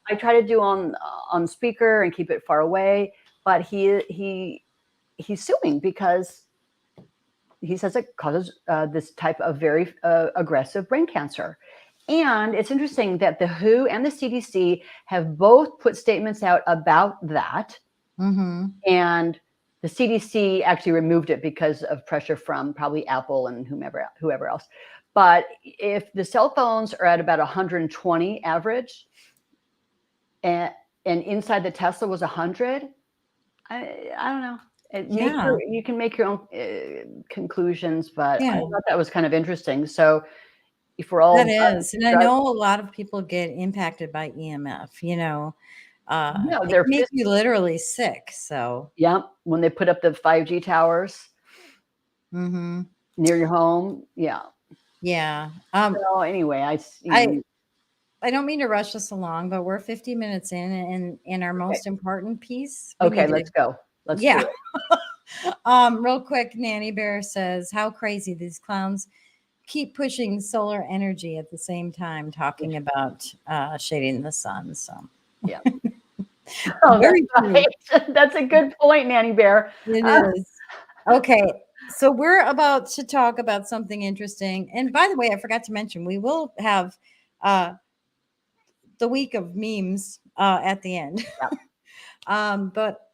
I try to do on speaker and keep it far away. But he's suing because he says it causes this type of very aggressive brain cancer. And it's interesting that the WHO and the CDC have both put statements out about that. And the CDC actually removed it because of pressure from probably Apple and whoever else. But if the cell phones are at about 120 average, and inside the Tesla was 100, I don't know. You can make your own conclusions, but I thought that was kind of interesting. So if we're all that is, and I know a lot of people get impacted by EMF. They make you literally sick. So when they put up the 5G towers near your home, Yeah. So anyway, I don't mean to rush us along, but we're 50 minutes in our most important piece. Okay, let's go. Let's do it. Real quick, Nanny Bear says, how crazy these clowns keep pushing solar energy at the same time, talking about shading the sun. So yeah. Very right. That's a good point, Nanny Bear. It is. Okay. So we're about to talk about something interesting. And by the way, I forgot to mention, we will have the week of memes at the end. Yeah. But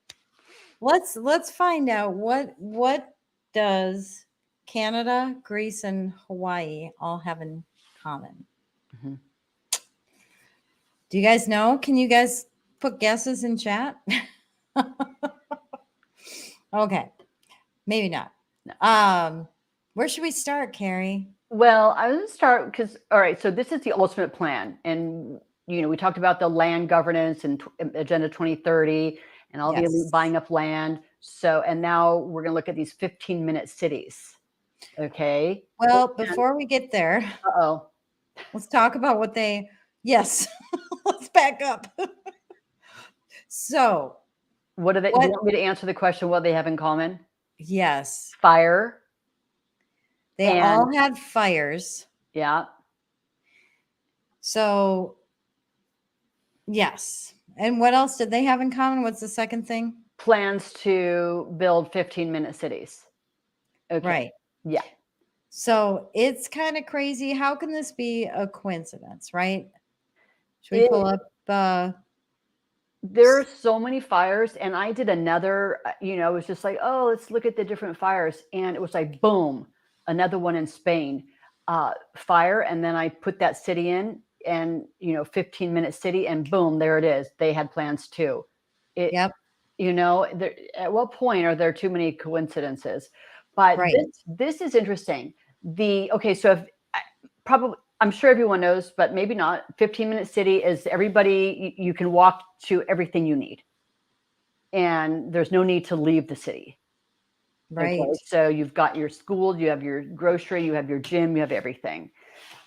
let's find out what does Canada, Greece, and Hawaii all have in common. Mm-hmm. Do you guys know? Can you guys put guesses in chat? Okay. Maybe not. No. Where should we start, Carrie? Well, I was going to start because, all right, so this is the ultimate plan. And, we talked about the land governance and Agenda 2030 and all the elite buying up land. So, and now we're going to look at these 15-minute cities. Okay. Well, before we get there, let's talk about what let's back up. So, do you want me to answer the question, what they have in common? Yes. Fire. They all had fires. Yeah. So, yes. And what else did they have in common? What's the second thing? Plans to build 15-minute cities. Okay. Right. Yeah. So it's kind of crazy. How can this be a coincidence, right? Should we pull up? There are so many fires, and I did another, it was just like, oh, let's look at the different fires. And it was like, boom, another one in Spain, fire. And then I put that city in and, 15-minute city, and boom, there it is. They had plans too. At what point are there too many coincidences? But this is interesting. I'm sure everyone knows, but maybe not. 15-minute city is everybody, you can walk to everything you need. And there's no need to leave the city. Right. Okay? So you've got your school, you have your grocery, you have your gym, you have everything.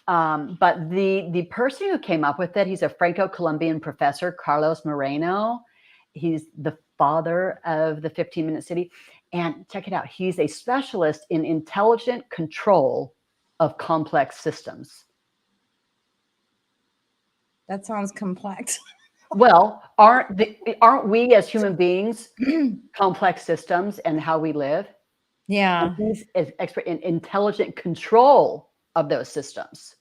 But the person who came up with it, he's a Franco-Colombian professor, Carlos Moreno. He's the father of the 15-minute city. And check it out. He's a specialist in intelligent control of complex systems. That sounds complex. Well, aren't we as human beings complex systems and how we live? Yeah. And he's an expert in intelligent control of those systems.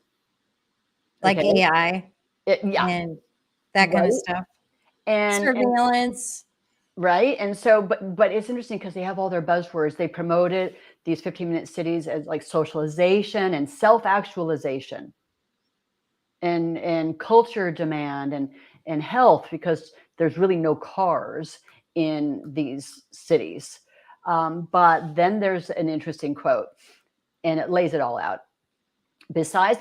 Like AI. Yeah. And that kind of stuff. And surveillance. Right. And so, but it's interesting because they have all their buzzwords. They promoted these 15-minute cities as like socialization and self-actualization and culture demand and health, because there's really no cars in these cities. But then there's an interesting quote, and it lays it all out. Besides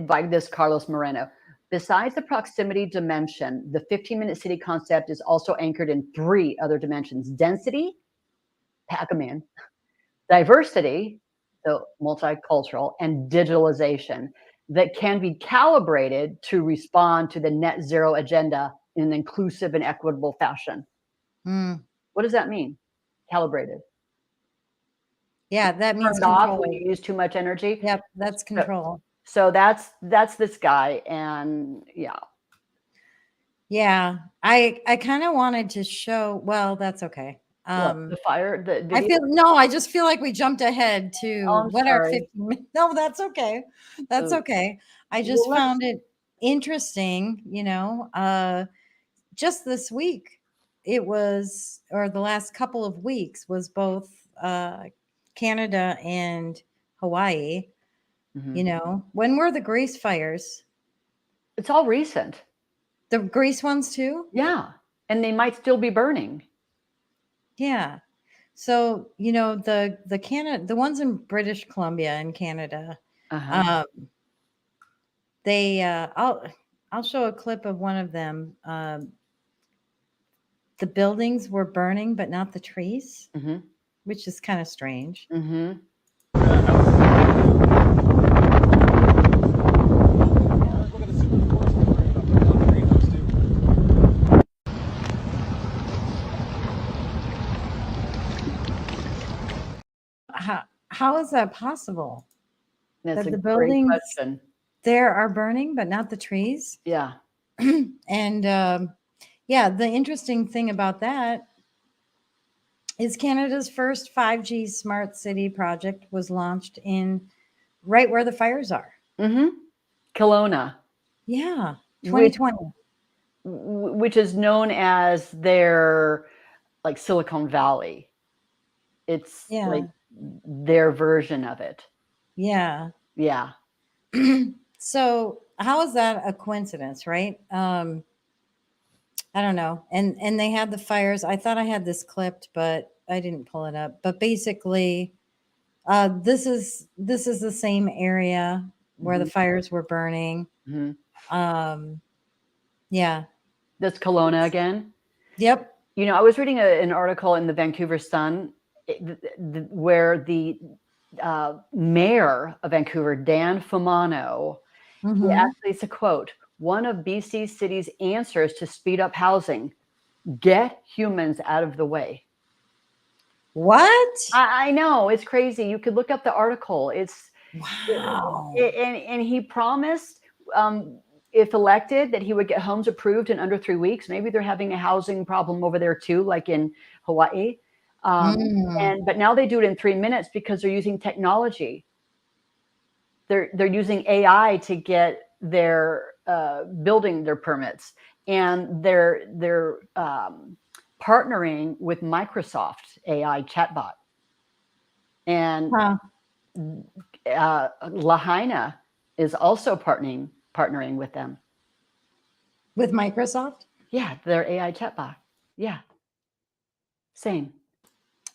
by this Carlos Moreno, besides the proximity dimension, the 15-minute city concept is also anchored in 3 other dimensions: density, pack 'em in, diversity, so multicultural, and digitalization that can be calibrated to respond to the net zero agenda in an inclusive and equitable fashion. What does that mean? Calibrated. Yeah, that means control. control. When you use too much energy. Yep, that's control. So that's this guy, and yeah. I kind of wanted to show. Well, that's okay. The fire. The I just feel like we jumped ahead to our 15. No, that's okay. That's okay. I just found it interesting. Just this week, it was, or the last couple of weeks, was both Canada and Hawaii. Mm-hmm. When were the Greece fires? It's all recent. The Greece ones too? Yeah. And they might still be burning. Yeah. So, the ones in British Columbia and Canada, I'll show a clip of one of them. The buildings were burning, but not the trees, which is kind of strange. how is that possible? That's That a the great buildings question. there are burning, but not the trees. Yeah. And yeah, the interesting thing about that is Canada's first 5G smart city project was launched in right where the fires are. Mm-hmm. Kelowna. Yeah, Which, 2020. which is known as their like Silicon Valley. It's Yeah. like their version of it. Yeah. Yeah. So how is that a coincidence, right? I don't know. And they had the fires. I thought I had this clipped, but I didn't pull it up. But basically, this is the same area where the fires were burning. Mm-hmm. Yeah. That's Kelowna again. Yep. You know, I was reading an article in the Vancouver Sun where the mayor of Vancouver, Dan Fumano, he actually, it's a quote, "One of BC City's answers to speed up housing, get humans out of the way." What? I know, it's crazy. You could look up the article. It's wow. And he promised, if elected, that he would get homes approved in under 3 weeks. Maybe they're having a housing problem over there too, like in Hawaii. But now they do it in 3 minutes because they're using technology. They're using AI to get their building their permits, and they're partnering with Microsoft AI chatbot, and Lahaina is also partnering with them. With Microsoft? Yeah, their AI chatbot. Yeah, same.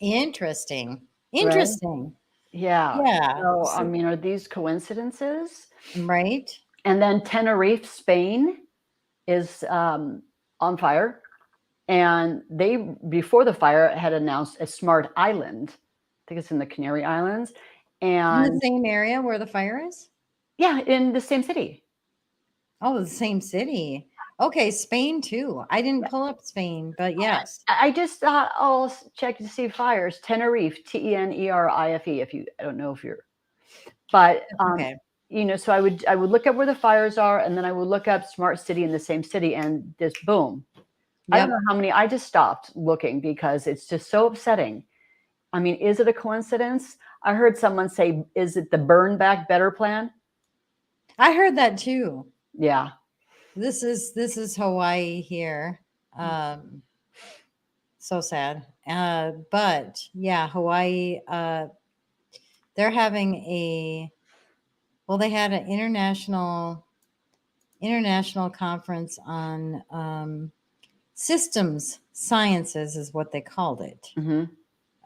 Interesting. Right? Yeah. Yeah. So, I mean, are these coincidences? Right. And then Tenerife, Spain is on fire. And they, before the fire, had announced a smart island. I think it's in the Canary Islands. And in the same area where the fire is? Yeah, in the same city. Oh, the same city. Okay, Spain too. I didn't pull up Spain, but yes. I just thought I'll check to see fires. Tenerife, Tenerife. If you, I don't know if you're, but okay. You know, so I would look up where the fires are, and then I would look up smart city in the same city, and just boom. Yep. I don't know how many. I just stopped looking because it's just so upsetting. I mean, is it a coincidence? I heard someone say, "Is it the Burn Back Better plan?" I heard that too. Yeah. This is Hawaii here. So sad. But yeah, Hawaii, they're having they had an international conference on systems sciences is what they called it.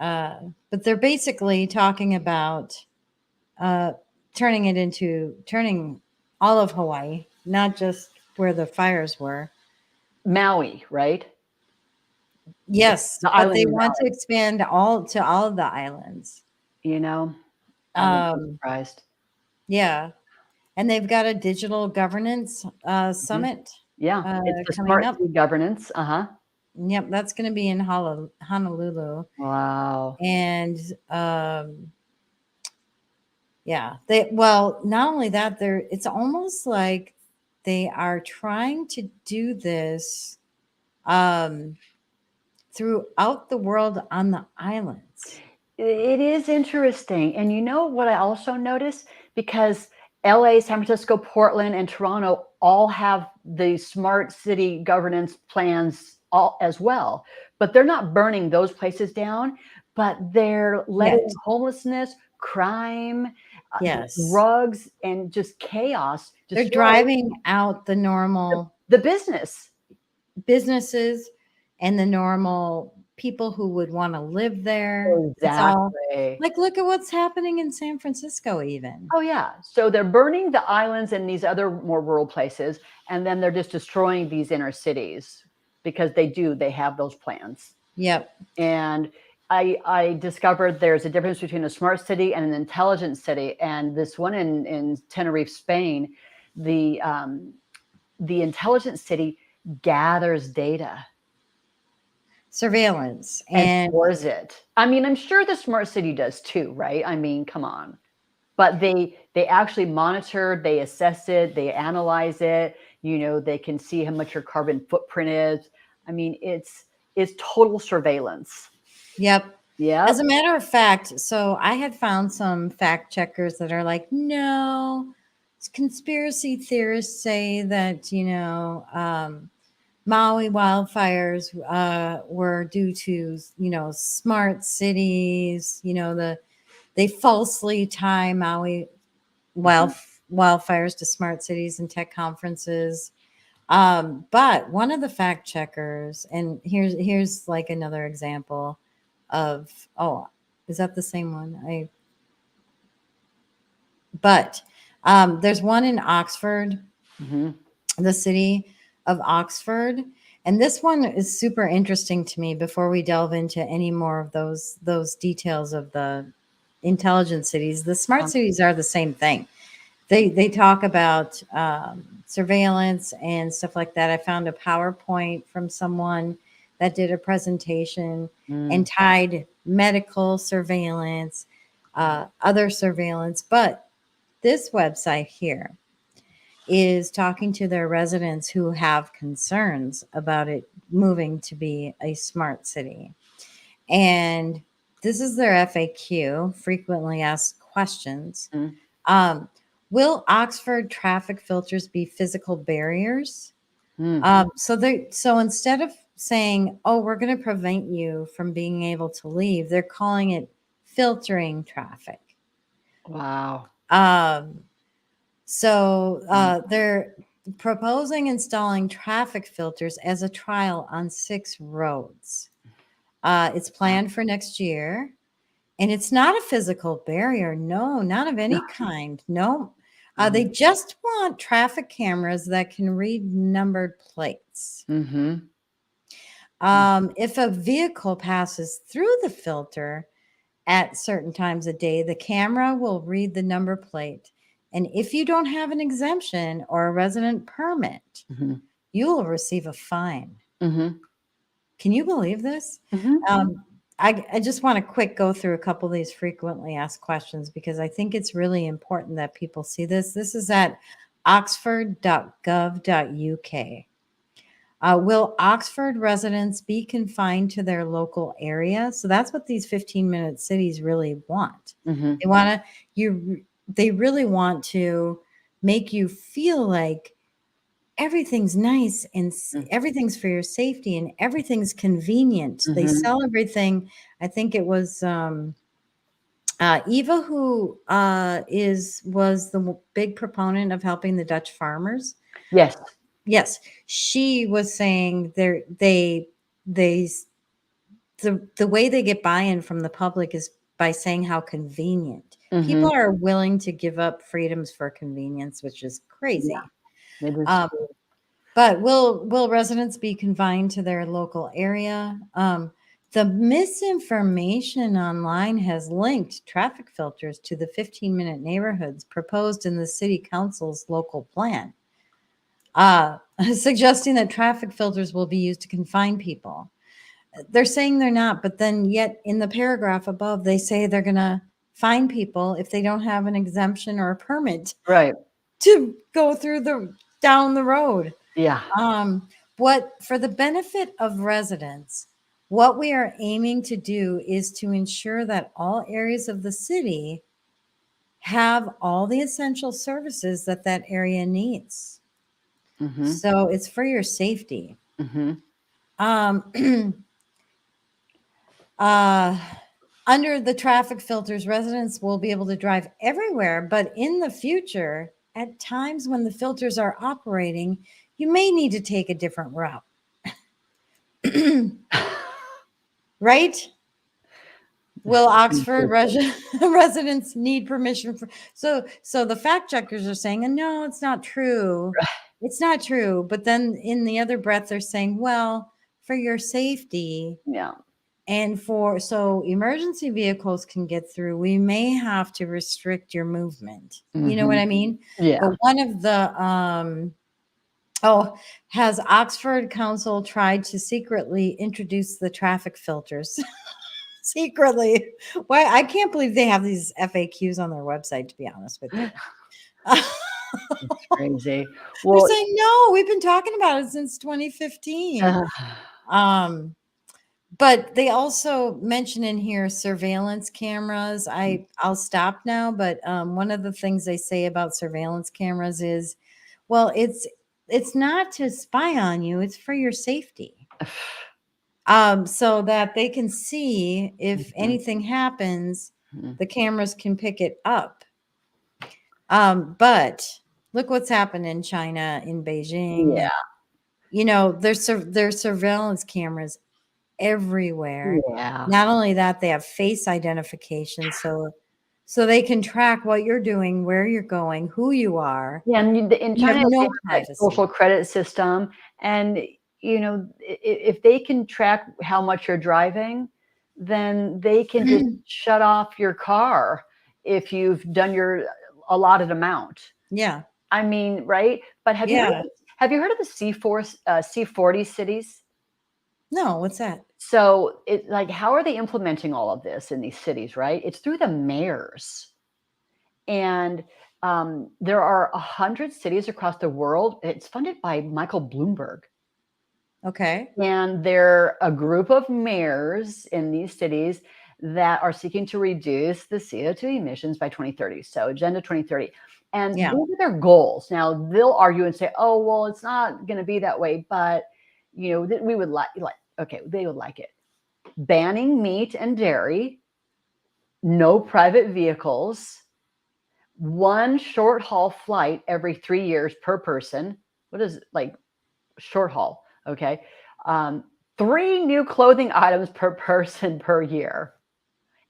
But they're basically talking about turning all of Hawaii, not just where the fires were. Maui, right? Yes, but they want to expand to all of the islands. You know, I'm surprised. Yeah, and they've got a digital governance summit. Yeah, it's the smart city governance. Yep, that's going to be in Honolulu. Wow. And yeah, not only that, it's almost like they are trying to do this throughout the world on the islands. It is interesting. And you know what I also noticed? Because LA, San Francisco, Portland, and Toronto all have the smart city governance plans as well. But they're not burning those places down, but they're letting homelessness, crime, drugs, and just chaos. They're driving out the normal the businesses and the normal people who would want to live there. Exactly. Like, look at what's happening in San Francisco even. Oh yeah. So they're burning the islands and these other more rural places, and then they're just destroying these inner cities because they have those plans. Yep. And I discovered there's a difference between a smart city and an intelligent city. And this one in Tenerife, Spain, the intelligent city gathers data. surveillance and stores it. I mean, I'm sure the smart city does too, right? I mean, come on. But they actually monitor, they assess it, they analyze it. You know, they can see how much your carbon footprint is. I mean, it's total surveillance. Yep. Yeah. As a matter of fact, so I had found some fact checkers that are like, no, conspiracy theorists say that, Maui wildfires were due to, smart cities, they falsely tie Maui wildfires to smart cities and tech conferences. But one of the fact checkers, and here's like another example of, is that the same one? But there's one in Oxford, the city of Oxford. And this one is super interesting to me before we delve into any more of those details of the intelligent cities. The smart cities are the same thing. They talk about surveillance and stuff like that. I found a PowerPoint from someone that did a presentation and tied medical surveillance, other surveillance. But this website here is talking to their residents who have concerns about it moving to be a smart city. And this is their FAQ, frequently asked questions. Will Oxford traffic filters be physical barriers? So instead of saying, we're going to prevent you from being able to leave, they're calling it filtering traffic. Wow. So they're proposing installing traffic filters as a trial on 6 roads. It's planned for next year. And it's not a physical barrier. No, not of any kind. No. They just want traffic cameras that can read numbered plates. If a vehicle passes through the filter at certain times of day, the camera will read the number plate. And if you don't have an exemption or a resident permit, you will receive a fine. Can you believe this? I just want to go through a couple of these frequently asked questions because I think it's really important that people see this. This is at oxford.gov.uk. Will Oxford residents be confined to their local area? So that's what these 15-minute cities really want. They really want to make you feel like everything's nice and everything's for your safety and everything's convenient. They sell everything. I think it was Eva who was the big proponent of helping the Dutch farmers. Yes, she was saying the way they get buy-in from the public is by saying how convenient. People are willing to give up freedoms for convenience, which is crazy. But will residents be confined to their local area? The misinformation online has linked traffic filters to the 15-minute neighborhoods proposed in the city council's local plan, suggesting that traffic filters will be used to confine people. They're saying they're not, but then yet in the paragraph above, they say they're going to fine people if they don't have an exemption or a permit to go through down the road. What for the benefit of residents, what we are aiming to do is to ensure that all areas of the city have all the essential services that area needs. So it's for your safety. Under the traffic filters, residents will be able to drive everywhere, but in the future, at times when the filters are operating, you may need to take a different route. Right? Will Oxford residents need permission for? So the fact checkers are saying, no, it's not true. It's not true. But then in the other breath, they're saying, well, for your safety. And so emergency vehicles can get through, we may have to restrict your movement. You know what I mean? But one of the Oh, has Oxford Council tried to secretly introduce the traffic filters? Secretly. Why? I can't believe they have these FAQs on their website, to be honest with you. It's crazy. They're Well, saying, no, we've been talking about it since 2015. But they also mention in here surveillance cameras. I'll stop now, but one of the things they say about surveillance cameras is, well, it's not to spy on you, it's for your safety. So that they can see if anything happens, the cameras can pick it up. But look what's happened in China, in Beijing. Yeah. You know, there's surveillance cameras everywhere. Yeah. Not only that, they have face identification, so they can track what you're doing, where you're going, who you are. Yeah, and in You have China, they no have that privacy. social credit system, and if they can track how much you're driving, then they can just shut off your car if you've done your allotted amount. Yeah. I mean, right? But have you heard of the C40 cities? No, what's that? So it's like, how are they implementing all of this in these cities, right? It's through the mayors. And there are 100 cities across the world. It's funded by Michael Bloomberg. Okay. And they're a group of mayors in these cities that are seeking to reduce the CO2 emissions by 2030. So Agenda 2030. And these are their goals. Now, they'll argue and say, oh, well, it's not going to be that way. But, we would they would like it. Banning meat and dairy, no private vehicles, 1 short haul flight every 3 years per person. What is it, like short haul? Okay. 3 new clothing items per person per year.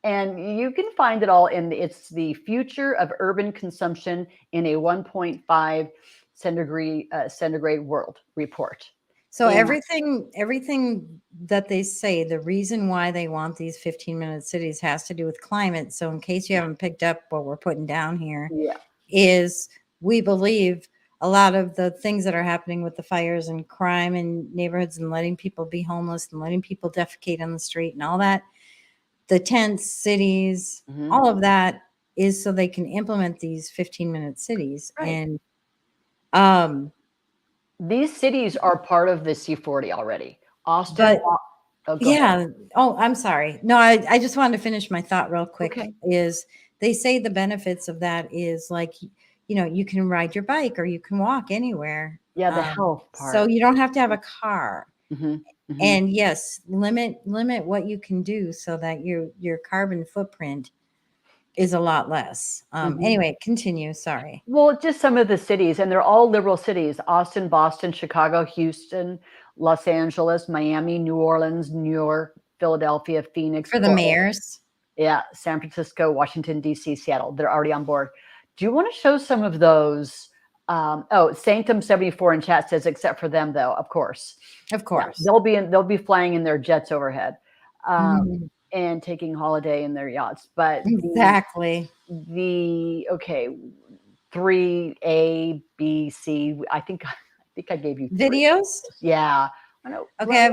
And you can find it all it's the future of urban consumption in a 1.5 centigrade world report. So everything that they say, the reason why they want these 15-minute cities has to do with climate. So in case you haven't picked up what we're putting down here, is we believe a lot of the things that are happening with the fires and crime in neighborhoods and letting people be homeless and letting people defecate on the street and all that, the tents, cities, all of that is so they can implement these 15-minute cities. Right. And these cities are part of the C40 already. Austin. Oh, I'm sorry. No, I just wanted to finish my thought real quick. Okay. Is they say the benefits of that is like, you can ride your bike or you can walk anywhere. Yeah, the health part. So you don't have to have a car. Mm-hmm. And yes, limit what you can do so that your carbon footprint is a lot less. Anyway, continue. Sorry. Well, just some of the cities, and they're all liberal cities: Austin, Boston, Chicago, Houston, Los Angeles, Miami, New Orleans, New York, Philadelphia, Phoenix. For the Portland. mayors. Yeah, San Francisco, Washington, D.C., Seattle. They're already on board. Do you want to show some of those? Sanctum 74 in chat says, except for them, though, of course. Of course. Yeah, they'll be flying in their jets overhead. And taking holiday in their yachts, but exactly the 3A, B, C. I think I gave you 3. Videos. Yeah. Okay,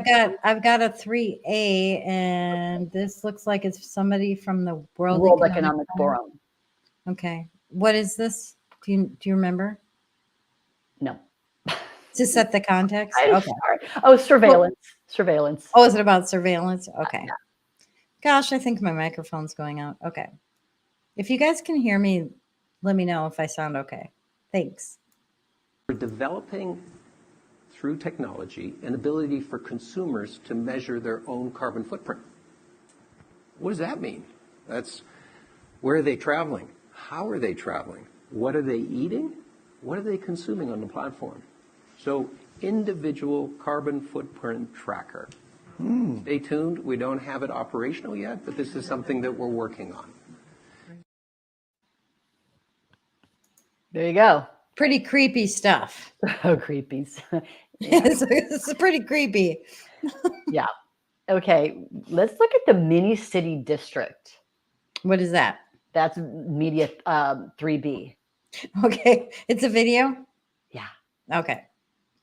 I've got a 3A, and this looks like it's somebody from the World Economic Forum. Okay, what is this? Do you remember? No. To set the context. Okay. Sorry. Oh, surveillance. Surveillance. Oh, is it about surveillance? Okay. Yeah. Gosh, I think my microphone's going out. Okay. If you guys can hear me, let me know if I sound okay. Thanks. We're developing through technology an ability for consumers to measure their own carbon footprint. What does that mean? That's where are they traveling? How are they traveling? What are they eating? What are they consuming on the platform? So individual carbon footprint tracker. Stay tuned. We don't have it operational yet, but this is something that we're working on. There you go. Pretty creepy stuff. Oh, creepy. It's pretty creepy. Yeah. Okay. Let's look at the mini city district. What is that? That's media 3B. Okay. It's a video? Yeah. Okay.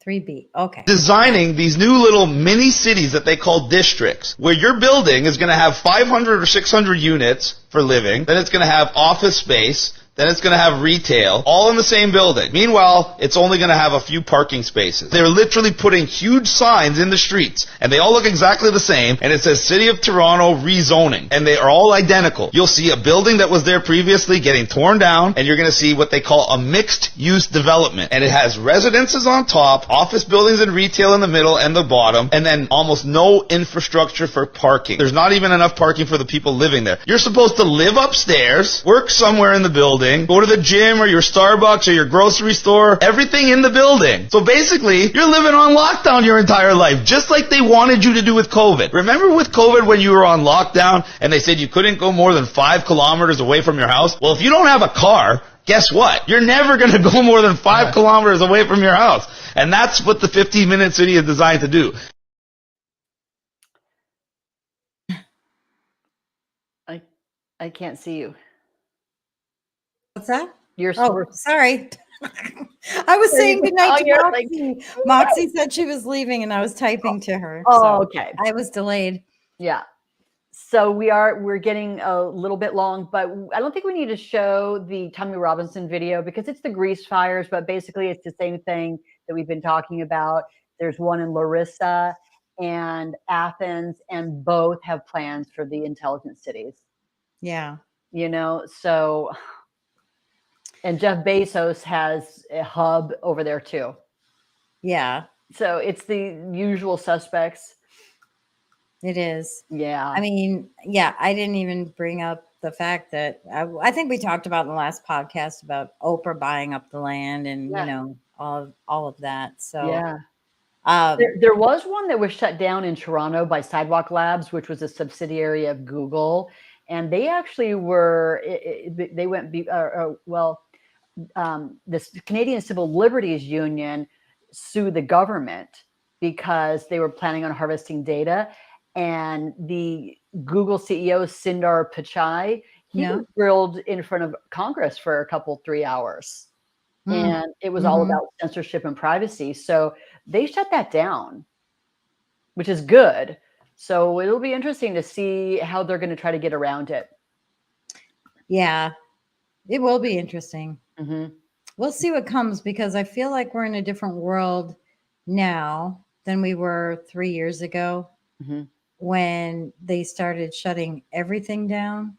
3B. Okay. Designing these new little mini cities that they call districts, where your building is going to have 500 or 600 units for living, then it's going to have office space, then it's going to have retail, all in the same building. Meanwhile, it's only going to have a few parking spaces. They're literally putting huge signs in the streets, and they all look exactly the same, and it says City of Toronto rezoning, and they are all identical. You'll see a building that was there previously getting torn down, and you're going to see what they call a mixed-use development, and it has residences on top, office buildings and retail in the middle and the bottom, and then almost no infrastructure for parking. There's not even enough parking for the people living there. You're supposed to live upstairs, work somewhere in the building, go to the gym or your Starbucks or your grocery store, everything in the building. So basically, you're living on lockdown your entire life, just like they wanted you to do with COVID. Remember with COVID when you were on lockdown and they said you couldn't go more than 5 kilometers away from your house? Well, if you don't have a car, guess what? You're never going to go more than 5 kilometers away from your house. And that's what the 15-minute city is designed to do. I can't see you. What's that? You're sorry. I was saying goodnight to you're Moxie. like, Moxie said she was leaving and I was typing to her. Oh, so okay. I was delayed. Yeah. So we're getting a little bit long, but I don't think we need to show the Tommy Robinson video because it's the Grease fires, but basically it's the same thing that we've been talking about. There's one in Larissa and Athens, and both have plans for the intelligent cities. Yeah. You know, so, and Jeff Bezos has a hub over there too. Yeah. So it's the usual suspects. It is. Yeah. I mean, yeah, I didn't even bring up the fact that I think we talked about in the last podcast about Oprah buying up the land and, you know, all of that. So, yeah. There was one that was shut down in Toronto by Sidewalk Labs, which was a subsidiary of Google. And they actually were, they went, this Canadian Civil Liberties Union sued the government because they were planning on harvesting data. And the Google CEO, Sundar Pichai, he was grilled in front of Congress for a 3 hours. And it was all about censorship and privacy. So they shut that down, which is good. So it'll be interesting to see how they're going to try to get around it. Yeah, it will be interesting. We'll see what comes because I feel like we're in a different world now than we were 3 years ago when they started shutting everything down.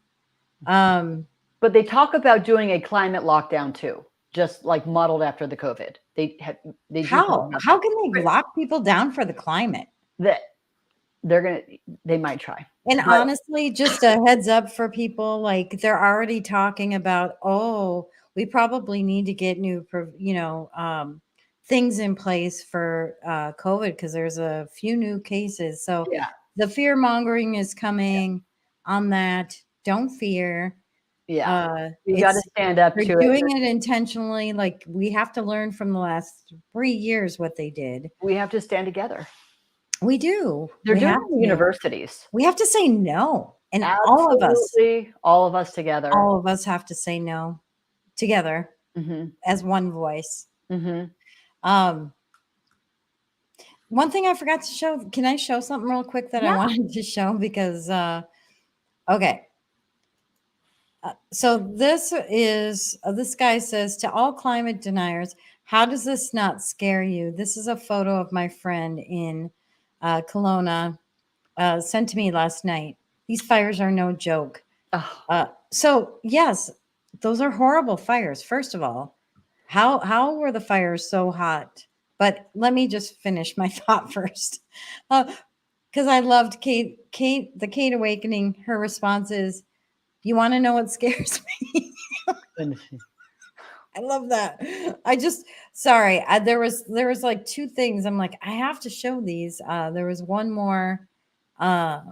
But they talk about doing a climate lockdown too, just like modeled after the COVID. How can they lock people down for the climate? They might try. And honestly, just a heads up for people, like they're already talking about, we probably need to get new, things in place for COVID because there's a few new cases. So the fear mongering is coming on that. Don't fear. Yeah, you got to stand up to it. They're doing it intentionally. Like we have to learn from the last 3 years what they did. We have to stand together. We do. They're doing it in universities. We have to say no. And Absolutely. All of us together. All of us have to say no together as one voice. One thing I forgot to show. Can I show something real quick that I wanted to show? Because, okay. So this is, this guy says, to all climate deniers, how does this not scare you? This is a photo of my friend in Kelowna sent to me last night. These fires are no joke. So yes, those are horrible fires. First of all, how were the fires so hot? But let me just finish my thought first. Because I loved the Kate Awakening. Her response is, you want to know what scares me? I love that. There was like two things. I'm like, I have to show these. There was one more, but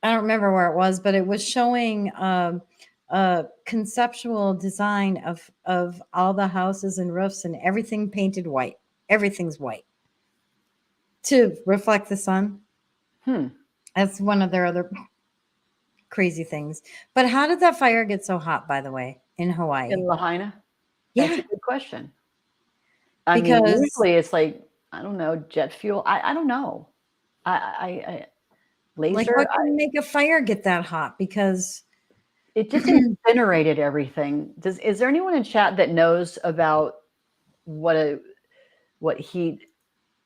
I don't remember where it was, but it was showing a conceptual design of all the houses and roofs and everything painted white. Everything's white to reflect the sun. That's one of their other crazy things. But how did that fire get so hot, by the way, in Hawaii? In Lahaina? Yeah. That's a good question. I mean, Because usually it's like, I don't know, jet fuel. I don't know. like, Laser. what can make a fire get that hot? Because It just incinerated everything. Is there anyone in chat that knows about what heat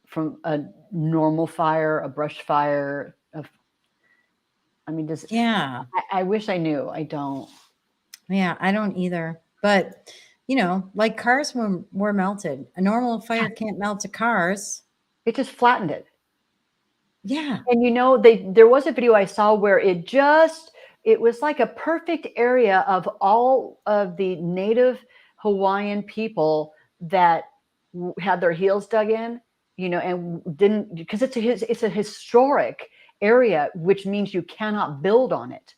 from a normal fire, a brush fire? yeah, I wish I knew. I don't. yeah, I don't either. But like cars were melted. A normal fire can't melt a cars. It just flattened it. Yeah. And there was a video I saw where it was like a perfect area of all of the native Hawaiian people that had their heels dug in, and didn't, because it's a historic area, which means you cannot build on it.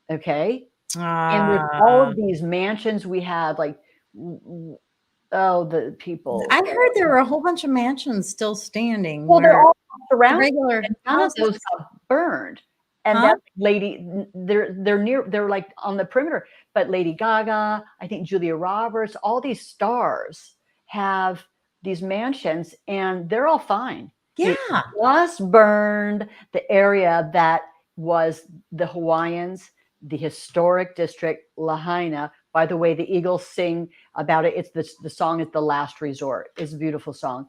Okay. And with all of these mansions we have, like, the people. I heard there were a whole bunch of mansions still standing. Well, they're all surrounded. regular, and none of those got burned. And that lady, they're like on the perimeter. But Lady Gaga, I think Julia Roberts, all these stars have these mansions, and they're all fine. Yeah. It just burned the area that was the Hawaiians, the historic district, Lahaina. By the way, the Eagles sing about it. It's the song is The Last Resort. It's a beautiful song.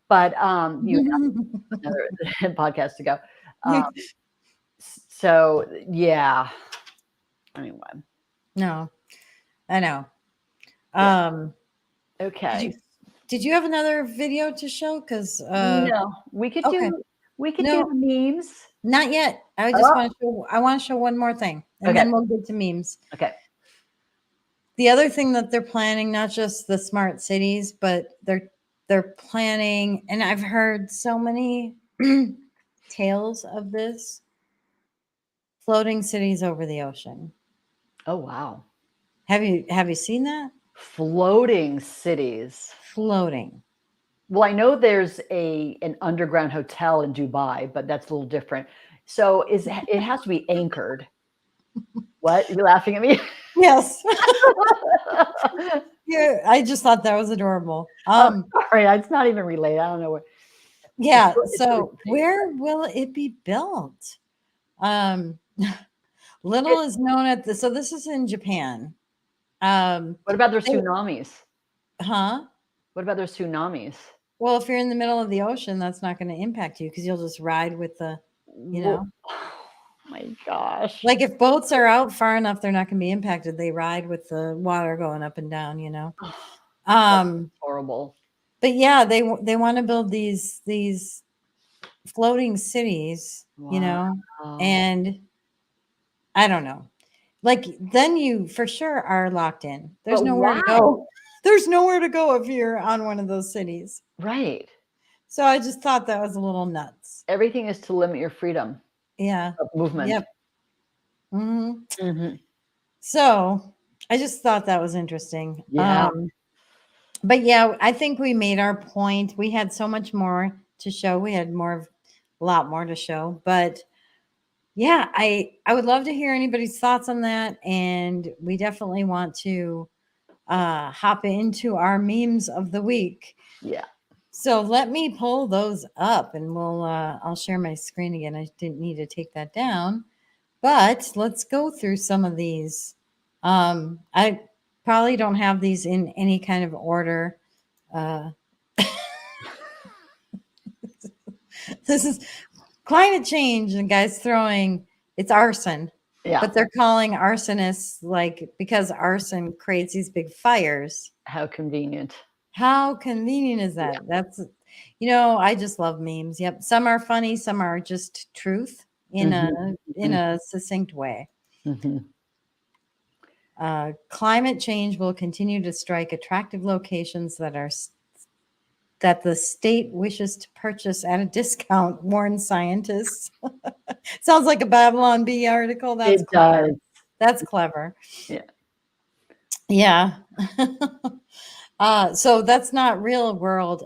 But you have another podcast to go. So yeah. Anyway. No, I know. Okay. Did you have another video to show? Because no, we could do the memes. Not yet. I just want to show one more thing, and then we'll get to memes. Okay. The other thing that they're planning, not just the smart cities, but they're planning, and I've heard so many tales of this, floating cities over the ocean. Oh wow. Have you seen that? Floating cities. Floating. Well, I know there's an underground hotel in Dubai, but that's a little different. So it has to be anchored. What? You're laughing at me? Yes. Yeah, I just thought that was adorable. Sorry, it's not even related. I don't know where. Yeah. So where will it be built? Little is known so this is in Japan. What about their tsunamis? Huh? What about their tsunamis? Well, if you're in the middle of the ocean, that's not going to impact you because you'll just ride with the, Oh my gosh. Like if boats are out far enough, they're not going to be impacted. They ride with the water going up and down, That's horrible. But yeah, they want to build these floating cities, and I don't know. Like then you for sure are locked in. There's nowhere to go. There's nowhere to go if you're on one of those cities. Right. So I just thought that was a little nuts. Everything is to limit your freedom. Yeah. Of movement. Yep. So I just thought that was interesting. Yeah. But yeah, I think we made our point. We had so much more to show. We had a lot more to show. But yeah, I would love to hear anybody's thoughts on that. And we definitely want to hop into our memes of the week. Yeah. So let me pull those up and I'll share my screen again. I didn't need to take that down, but let's go through some of these. I probably don't have these in any kind of order. This is climate change and guys it's arson. Yeah. But they're calling arsonists because arson creates these big fires. How convenient. How convenient is that? Yeah. That's, I just love memes. Yep. Some are funny. Some are just truth in a succinct way. Climate change will continue to strike attractive locations that the state wishes to purchase at a discount, warn scientists. Sounds like a Babylon Bee article. That's clever. Does. That's clever. Yeah. Yeah. So that's not Real World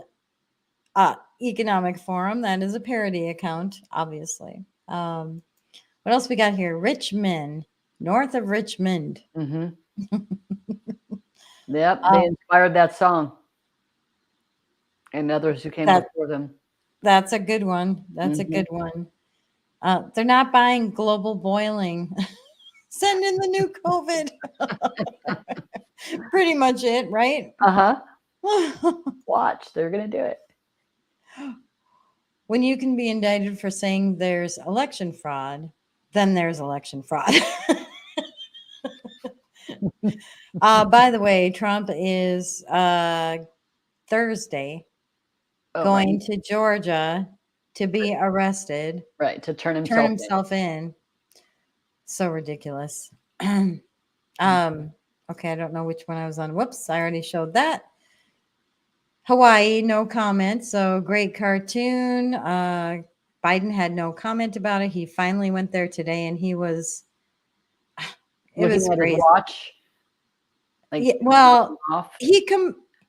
Economic Forum. That is a parody account, obviously. What else we got here? Richmond, north of Richmond. Yep, they inspired that song. And others who came That- before them. That's a good one. That's a good one. They're not buying global boiling. Send in the new COVID. Pretty much it, right? Watch, they're going to do it. When you can be indicted for saying there's election fraud, then there's election fraud. By the way, Trump is Thursday going to Georgia to be arrested. Right, to turn himself in. So ridiculous. Okay, I don't know which one I was on. Whoops, I already showed that. Hawaii, no comment. So great cartoon. Biden had no comment about it. He finally went there today, and he was. It was crazy. Watch. Like, yeah, well,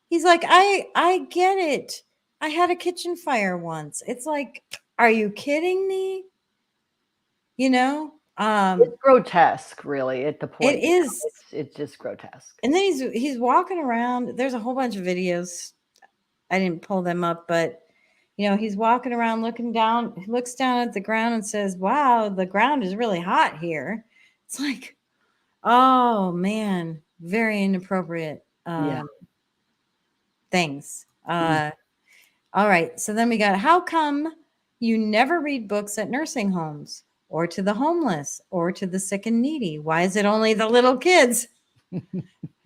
he's like, I get it. I had a kitchen fire once. It's like, are you kidding me? You know, it's grotesque, really. At the point, it is. It's just grotesque. And then he's walking around. There's a whole bunch of videos. I didn't pull them up, but you know, he's walking around, looking down. He looks down at the ground and says, "Wow, the ground is really hot here." It's like, oh man, very inappropriate things. All right, so then we got, how come you never read books at nursing homes or to the homeless or to the sick and needy? Why is it only the little kids?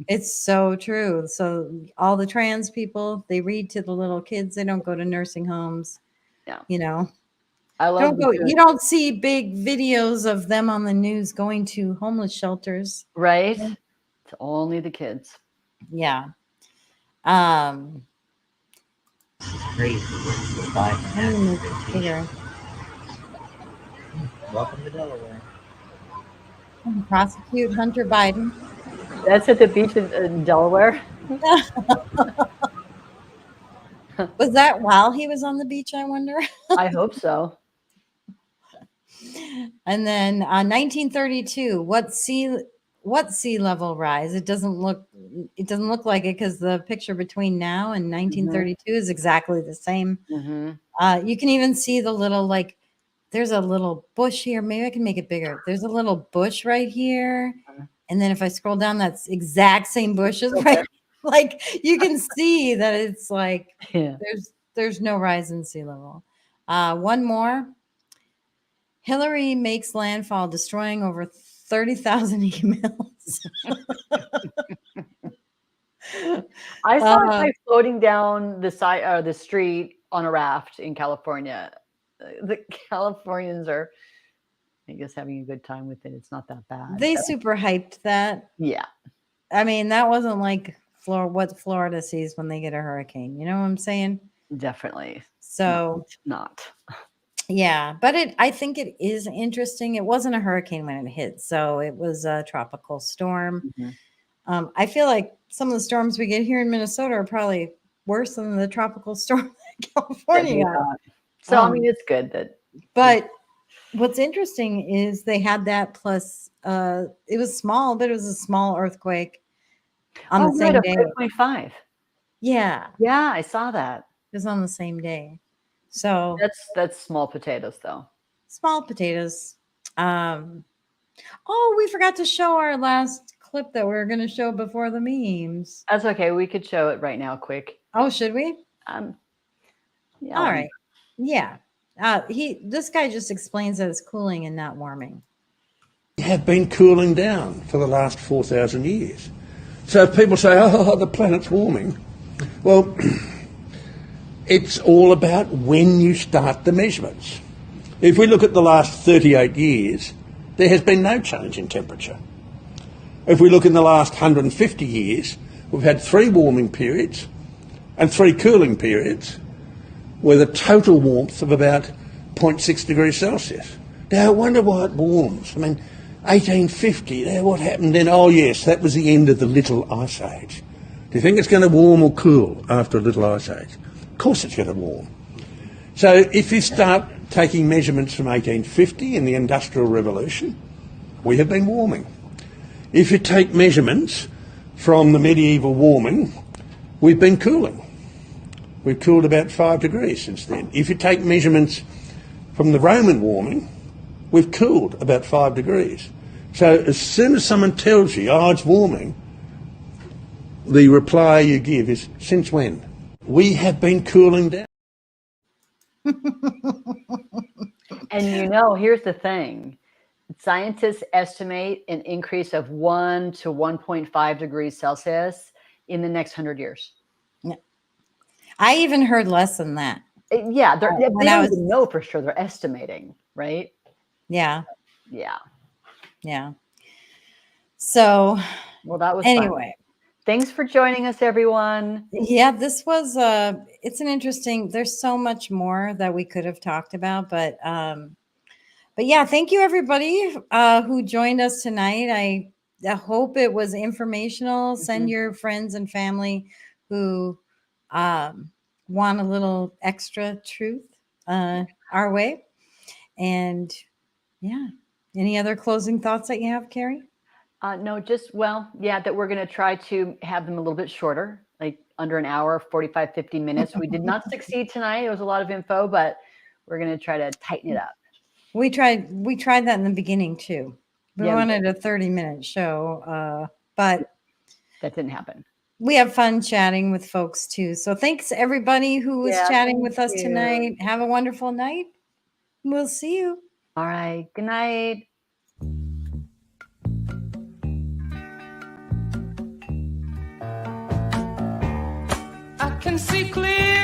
It's so true. So all the trans people, they read to the little kids. They don't go to nursing homes. Yeah, you know, I love. You don't see big videos of them on the news going to homeless shelters, right? It's only the kids. Yeah. Crazy. Welcome to Delaware. Prosecute Hunter Biden. That's at the beach in Delaware. Was that while he was on the beach, I wonder? I hope so. And then 1932, what sea level rise? It doesn't look like it, because the picture between now and 1932 is exactly the same. You can even see the little, like, there's a little bush here. Maybe I can make it bigger. There's a little bush right here. And then if I scroll down, that's exact same bushes, right? Like, you can see that it's like, there's no rise in sea level. One more. Hillary makes landfall, destroying over 30,000 emails. I saw a guy floating down the side or the street on a raft in California. The Californians are, I guess, having a good time with it. It's not that bad. They super hyped that. Yeah. I mean, that wasn't like what Florida sees when they get a hurricane. You know what I'm saying? Definitely. So not. Yeah, but I think it is interesting. It wasn't a hurricane when it hit, so it was a tropical storm. I feel like some of the storms we get here in Minnesota are probably worse than the tropical storm that California got. So I mean, it's good that. But what's interesting is they had that plus it was small, but it was a small earthquake on the same day. 5.5. Yeah. Yeah, I saw that. It was on the same day. So that's small potatoes, though. Small potatoes. Oh, we forgot to show our last clip that we were going to show before the memes. That's okay. We could show it right now, quick. Oh, should we? Yeah. All right. Yeah. This guy just explains that it's cooling and not warming. Have been cooling down for the last 4,000 years. So if people say, oh, the planet's warming, well, it's all about when you start the measurements. If we look at the last 38 years, there has been no change in temperature. If we look in the last 150 years, we've had 3 warming periods and 3 cooling periods with a total warmth of about 0.6 degrees Celsius. Now, I wonder why it warms. I mean, 1850, what happened then? Oh, yes, that was the end of the Little Ice Age. Do you think it's going to warm or cool after a Little Ice Age? Of course it's going to warm. So if you start taking measurements from 1850 in the Industrial Revolution, we have been warming. If you take measurements from the medieval warming, we've been cooling. We've cooled about 5 degrees since then. If you take measurements from the Roman warming, we've cooled about 5 degrees. So as soon as someone tells you, oh, it's warming, the reply you give is, since when? We have been cooling down. And you know, here's the thing. Scientists estimate an increase of 1 to 1.5 degrees Celsius in the next 100 years. Yeah. I even heard less than that. Yeah, they don't even know for sure. They're estimating, right? Yeah. Yeah. Yeah. So, well, that was anyway. Fun. Thanks for joining us, everyone. Yeah, this was it's an interesting. There's so much more that we could have talked about, but yeah, thank you everybody who joined us tonight. I hope it was informational. Send your friends and family who want a little extra truth our way. And yeah, any other closing thoughts that you have, Carrie? No, just, that we're going to try to have them a little bit shorter, like under an hour, 45, 50 minutes. We did not succeed tonight. It was a lot of info, but we're going to try to tighten it up. We tried that in the beginning too. We wanted a 30-minute show, but that didn't happen. We have fun chatting with folks too. So thanks everybody who was chatting with us tonight. Have a wonderful night. We'll see you. All right. Good night. I can see clear